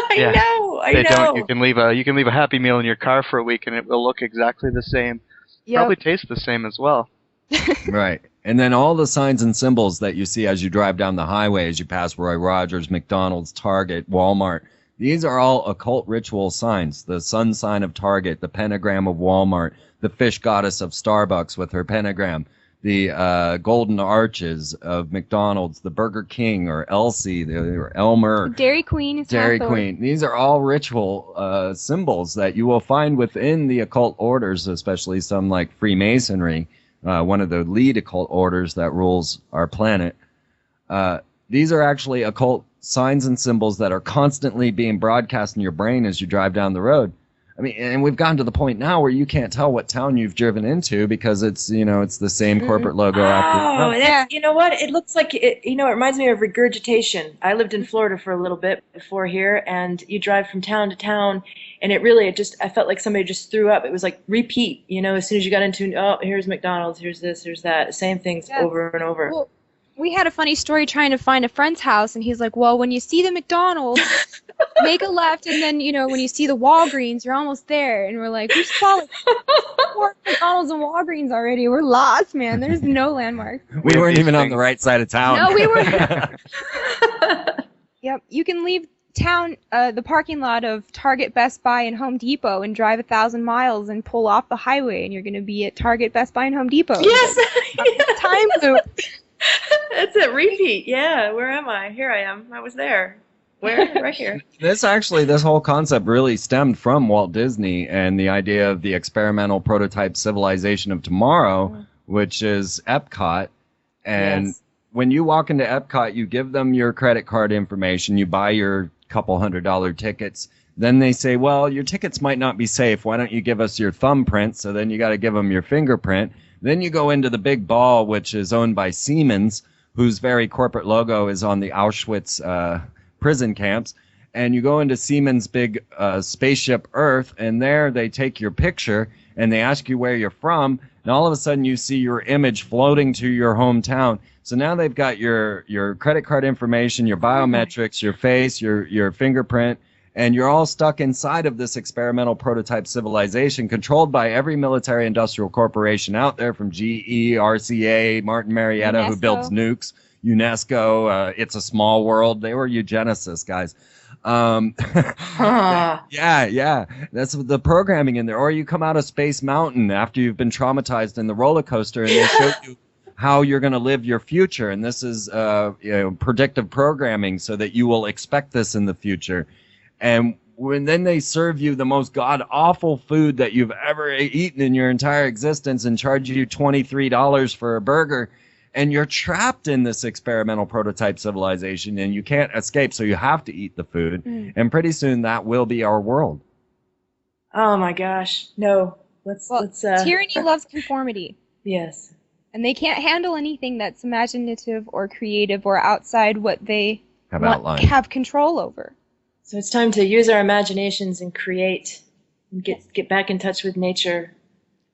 I know. Don't. You can leave a Happy Meal in your car for a week and it will look exactly the same. Yep. Probably taste the same as well. Right. And then all the signs and symbols that you see as you drive down the highway, as you pass Roy Rogers, McDonald's, Target, Walmart, these are all occult ritual signs. The sun sign of Target, the pentagram of Walmart, the fish goddess of Starbucks with her pentagram, the golden arches of McDonald's, the Burger King or Elsie or Elmer. Dairy Queen is Dairy Hathor. Queen. These are all ritual symbols that you will find within the occult orders, especially some like Freemasonry, one of the lead occult orders that rules our planet. These are actually occult signs and symbols that are constantly being broadcast in your brain as you drive down the road. I mean, and we've gotten to the point now where you can't tell what town you've driven into because it's, it's the same corporate logo after. Oh, you know what? It looks like it. It reminds me of regurgitation. I lived in Florida for a little bit before here, and you drive from town to town, and I felt like somebody just threw up. It was like repeat. As soon as you got into, here's McDonald's, here's this, here's that, same things over and over. Well, we had a funny story trying to find a friend's house, and he's like, well, when you see the McDonald's, make a left, and then, when you see the Walgreens, you're almost there. And we're like, we saw like 4 McDonald's and Walgreens already. We're lost, man. There's no landmark. We weren't even on the right side of town. No, we weren't. Yep. You can leave town, the parking lot of Target, Best Buy, and Home Depot and drive 1,000 miles and pull off the highway, and you're going to be at Target, Best Buy, and Home Depot. Yes! Time loop. That's it. Repeat. Yeah. Where am I? Here I am. I was there. Where? Right here. This whole concept really stemmed from Walt Disney and the idea of the experimental prototype civilization of tomorrow, which is Epcot. And when you walk into Epcot, you give them your credit card information, you buy your couple $100 tickets. Then they say, well, your tickets might not be safe. Why don't you give us your thumbprint? So then you got to give them your fingerprint. Then you go into the big ball, which is owned by Siemens, whose very corporate logo is on the Auschwitz prison camps. And you go into Siemens' big spaceship Earth, and there they take your picture, and they ask you where you're from, and all of a sudden you see your image floating to your hometown. So now they've got your credit card information, your biometrics, your face, your fingerprint, And you're all stuck inside of this experimental prototype civilization controlled by every military industrial corporation out there, from GE, RCA, Martin Marietta, who builds nukes, UNESCO, It's a Small World. They were eugenicists, guys. Yeah. That's the programming in there. Or you come out of Space Mountain after you've been traumatized in the roller coaster, and they show you how you're going to live your future. And this is predictive programming so that you will expect this in the future. And then they serve you the most god-awful food that you've ever eaten in your entire existence and charge you $23 for a burger, and you're trapped in this experimental prototype civilization, and you can't escape, so you have to eat the food. And pretty soon that will be our world. Oh my gosh. No. Let's tyranny loves conformity. Yes. And they can't handle anything that's imaginative or creative or outside what they have control over. So it's time to use our imaginations and create and get back in touch with nature.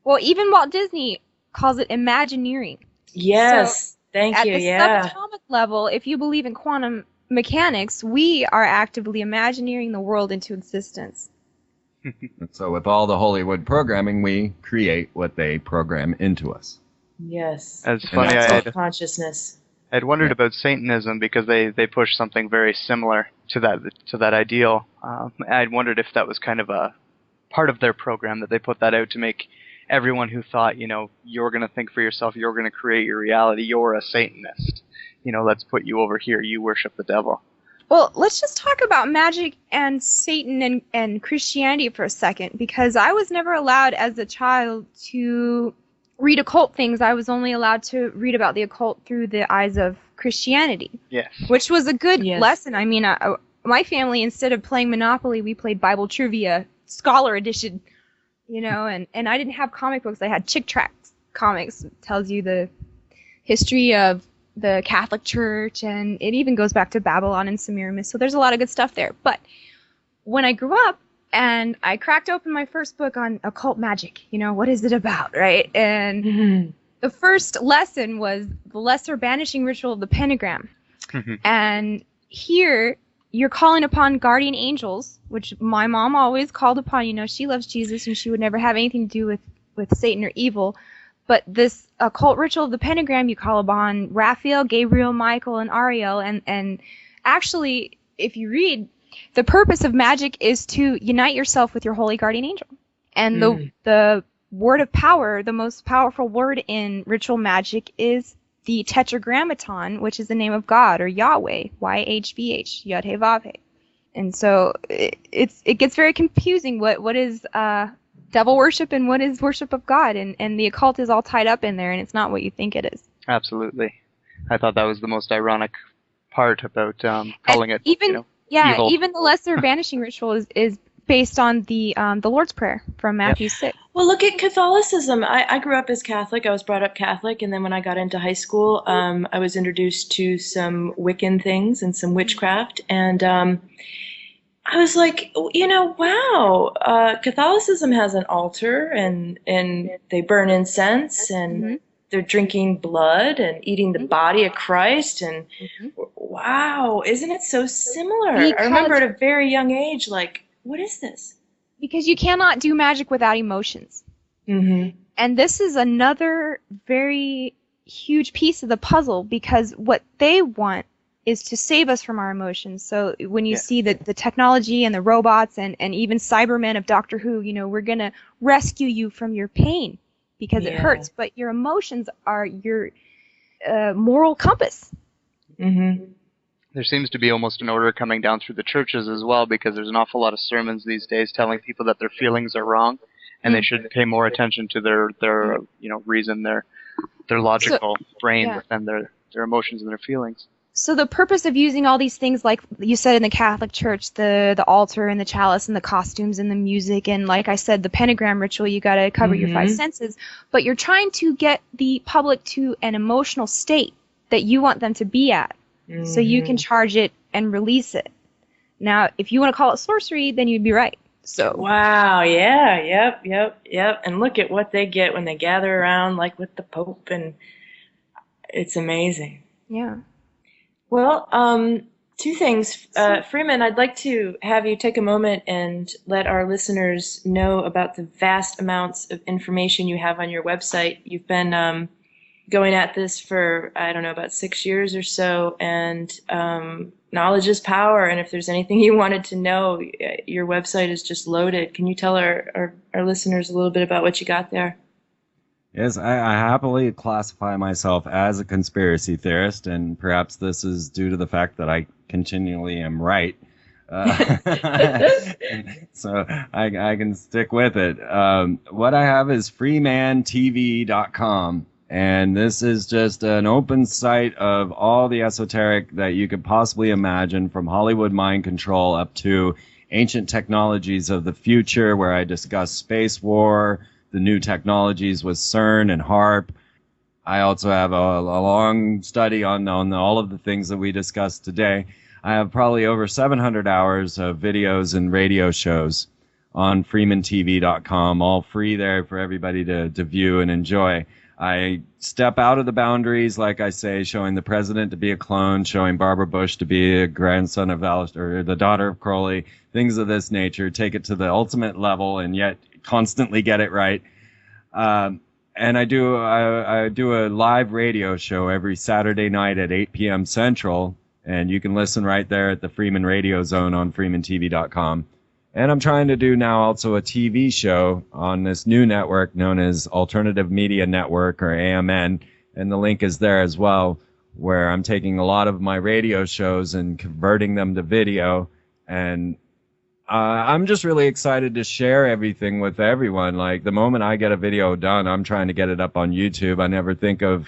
Well, even Walt Disney calls it Imagineering. Yes, so thank you. At the subatomic level, if you believe in quantum mechanics, we are actively imagineering the world into existence. So with all the Hollywood programming, we create what they program into us. Yes. That's funny. Consciousness. I'd wondered about Satanism because they push something very similar to that ideal. I'd wondered if that was kind of a part of their program, that they put that out to make everyone who thought, you're going to think for yourself, you're going to create your reality, you're a Satanist. Let's put you over here, you worship the devil. Well, let's just talk about magic and Satan and Christianity for a second, because I was never allowed as a child to read occult things. I was only allowed to read about the occult through the eyes of Christianity. Yes. Which was a good lesson. I mean, my family, instead of playing Monopoly, we played Bible Trivia, Scholar Edition, and I didn't have comic books. I had Chick Tracts comics. It tells you the history of the Catholic Church, and it even goes back to Babylon and Semiramis. So there's a lot of good stuff there. But when I grew up, and I cracked open my first book on occult magic. What is it about, right? And the first lesson was the lesser banishing ritual of the pentagram. And here, you're calling upon guardian angels, which my mom always called upon. She loves Jesus, and she would never have anything to do with Satan or evil. But this occult ritual of the pentagram, you call upon Raphael, Gabriel, Michael, and Ariel. And actually, if you read, the purpose of magic is to unite yourself with your holy guardian angel. And the word of power, the most powerful word in ritual magic, is the tetragrammaton, which is the name of God, or Yahweh, YHVH, Yud-Heh-Vav-Heh. And so it gets very confusing. What is devil worship and what is worship of God? And the occult is all tied up in there, and it's not what you think it is. Absolutely. I thought that was the most ironic part about calling it evil. Even the lesser banishing ritual is based on the Lord's Prayer from Matthew 6. Well, look at Catholicism. I grew up as Catholic. I was brought up Catholic, and then when I got into high school, I was introduced to some Wiccan things and some witchcraft, and I was like, wow, Catholicism has an altar, and they burn incense, and they're drinking blood and eating the body of Christ, and wow, isn't it so similar? I remember at a very young age, like, what is this? Because you cannot do magic without emotions. And this is another very huge piece of the puzzle, because what they want is to save us from our emotions. So when you see the technology and the robots and even Cybermen of Doctor Who, we're going to rescue you from your pain because it hurts, but your emotions are your moral compass. There seems to be almost an order coming down through the churches as well, because there's an awful lot of sermons these days telling people that their feelings are wrong, and they should pay more attention to their reason, their logical brain than their emotions and their feelings. So the purpose of using all these things, like you said in the Catholic Church, the altar and the chalice and the costumes and the music, and like I said, the pentagram ritual, you got to cover your five senses, but you're trying to get the public to an emotional state that you want them to be at, so you can charge it and release it. Now, if you want to call it sorcery, then you'd be right. So wow, yep. And look at what they get when they gather around, like with the Pope, and it's amazing. Yeah. Well, Two things. Freeman, I'd like to have you take a moment and let our listeners know about the vast amounts of information you have on your website. You've been going at this for, I don't know, about 6 years or so, and knowledge is power, and if there's anything you wanted to know, your website is just loaded. Can you tell our listeners a little bit about what you got there? Yes, I happily classify myself as a conspiracy theorist, and perhaps this is due to the fact that I continually am right. So I can stick with it. What I have is freemantv.com, and this is just an open site of all the esoteric that you could possibly imagine, from Hollywood mind control up to ancient technologies of the future, where I discuss space war, the new technologies with CERN and HARP. I also have a long study on all of the things that we discussed today. I have probably over 700 hours of videos and radio shows on freemantv.com, all free there for everybody to view and enjoy. I step out of the boundaries, like I say, showing the president to be a clone, showing Barbara Bush to be a grandson of Alistair, or the daughter of Crowley, things of this nature, take it to the ultimate level and yet constantly get it right. And I do a live radio show every Saturday night at 8 p.m. Central, and you can listen right there at the Freeman Radio Zone on freemantv.com. And I'm trying to do now also a TV show on this new network known as Alternative Media Network, or AMN, and the link is there as well, where I'm taking a lot of my radio shows and converting them to video. And I'm just really excited to share everything with everyone. Like, the moment I get a video done, I'm trying to get it up on YouTube. I never think of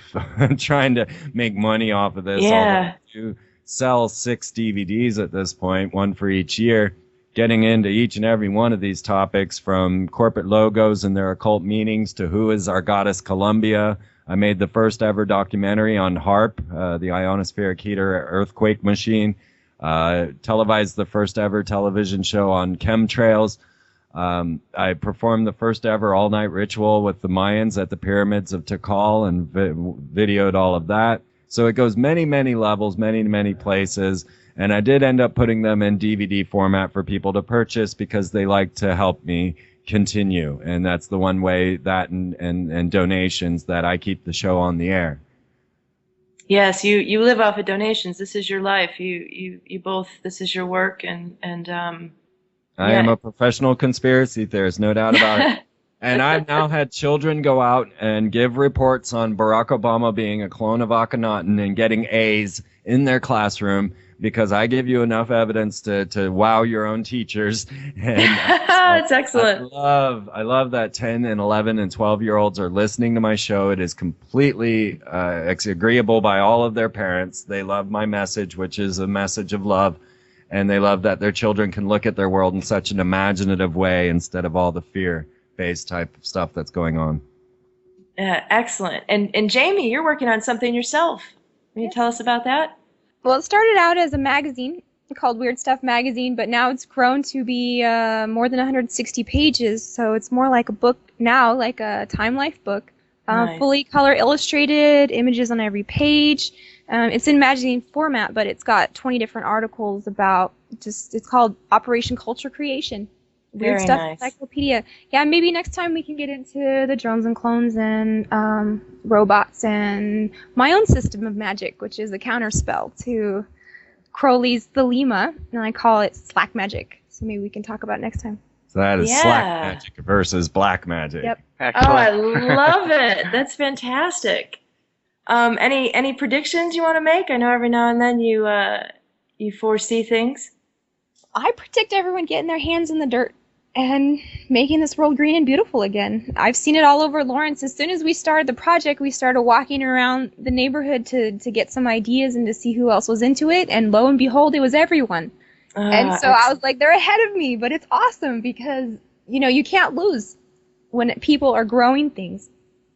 trying to make money off of this. Yeah. To sell 6 DVDs at this point, one for each year, getting into each and every one of these topics, from corporate logos and their occult meanings to who is our goddess Columbia. I made the first ever documentary on HARP, the ionospheric heater earthquake machine. Televised the first ever television show on chemtrails. I performed the first ever all-night ritual with the Mayans at the pyramids of Tikal and videoed all of that. So it goes many, many levels, many, many places. And I did end up putting them in DVD format for people to purchase because they like to help me continue. And that's the one way, that and donations, that I keep the show on the air. Yes, you live off of donations. This is your life. You both, this is your work, and I am a professional conspiracy theorist, no doubt about it. And I've now had children go out and give reports on Barack Obama being a clone of Akhenaten and getting A's in their classroom because I give you enough evidence to wow your own teachers. And that's excellent. I love that 10 and 11 and 12-year-olds are listening to my show. It is completely agreeable by all of their parents. They love my message, which is a message of love. And they love that their children can look at their world in such an imaginative way instead of all the fear-based type of stuff that's going on. Excellent. And Jamie, you're working on something yourself. Can you tell us about that? Well, it started out as a magazine called Weird Stuff Magazine, but now it's grown to be more than 160 pages, so it's more like a book now, like a Time Life book. Nice. Fully color illustrated, images on every page. It's in magazine format, but it's got 20 different articles about it's called Operation Culture Creation. Weird Stuff Encyclopedia. Yeah, maybe next time we can get into the drones and clones and robots and my own system of magic, which is a counterspell to Crowley's Thelema, and I call it Slack Magic. So maybe we can talk about it next time. So that is Slack Magic versus Black Magic. Yep. Excellent. Oh, I love it. That's fantastic. Any predictions you want to make? I know every now and then you foresee things. I predict everyone getting their hands in the dirt and making this world green and beautiful again. I've seen it all over Lawrence. As soon as we started the project, we started walking around the neighborhood to get some ideas and to see who else was into it, and lo and behold, it was everyone. And so I was like, they're ahead of me, but it's awesome because, you can't lose when people are growing things.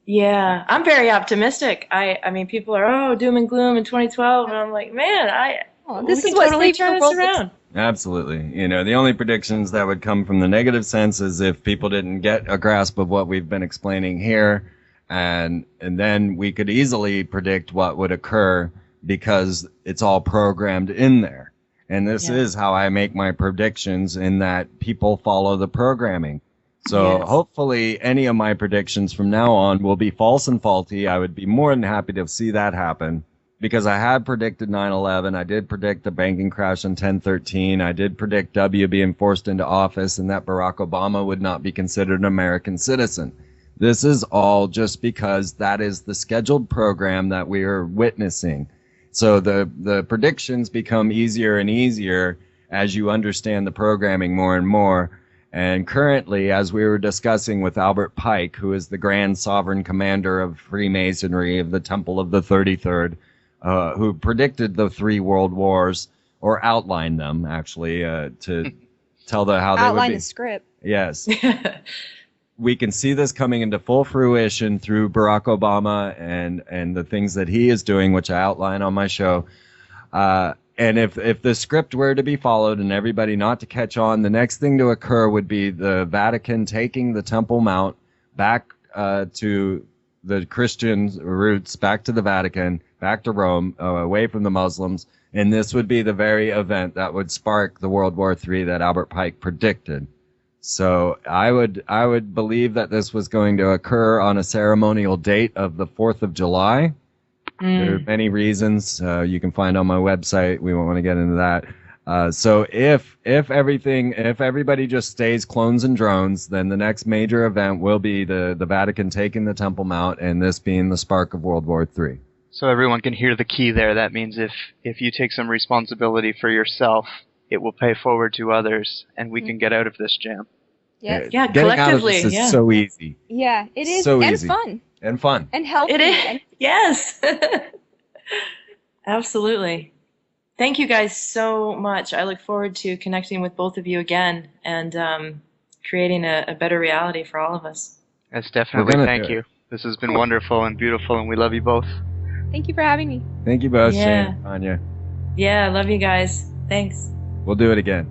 Yeah, I'm very optimistic. I mean, people are, doom and gloom in 2012, and I'm like, man, this is what totally turn this around. Absolutely. The only predictions that would come from the negative sense is if people didn't get a grasp of what we've been explaining here, and then we could easily predict what would occur because it's all programmed in there. And this is how I make my predictions, in that people follow the programming. So hopefully any of my predictions from now on will be false and faulty. I would be more than happy to see that happen, because I had predicted 9/11. I did predict the banking crash in 10/13. I did predict W being forced into office and that Barack Obama would not be considered an American citizen. This is all just because that is the scheduled program that we are witnessing. So the predictions become easier and easier as you understand the programming more and more. And currently, as we were discussing with Albert Pike, who is the Grand Sovereign Commander of Freemasonry of the Temple of the 33rd, who predicted the 3 world wars, or outlined them, actually, to tell how they would be. Outline the script. Yes. We can see this coming into full fruition through Barack Obama and the things that he is doing, which I outline on my show. And if the script were to be followed and everybody not to catch on, the next thing to occur would be the Vatican taking the Temple Mount back to the Christian roots, back to the Vatican, back to Rome, away from the Muslims. And this would be the very event that would spark the World War III that Albert Pike predicted. So I would believe that this was going to occur on a ceremonial date of the 4th of July. There are many reasons you can find on my website. We won't want to get into that. So if everybody just stays clones and drones, then the next major event will be the Vatican taking the Temple Mount, and this being the spark of World War III. So everyone can hear the key there. That means if you take some responsibility for yourself, it will pay forward to others, and we can get out of this jam. Yes. Yeah, Getting collectively. out of this is so easy. Yeah, it is. So and easy. fun. And fun. And healthy. It is. Yes. Absolutely. Thank you guys so much. I look forward to connecting with both of you again and creating a better reality for all of us. Yes, definitely. Thank you. This has been wonderful and beautiful, and we love you both. Thank you for having me. Thank you both, Yeah. Shane, Anya. Yeah, I love you guys. Thanks. We'll do it again.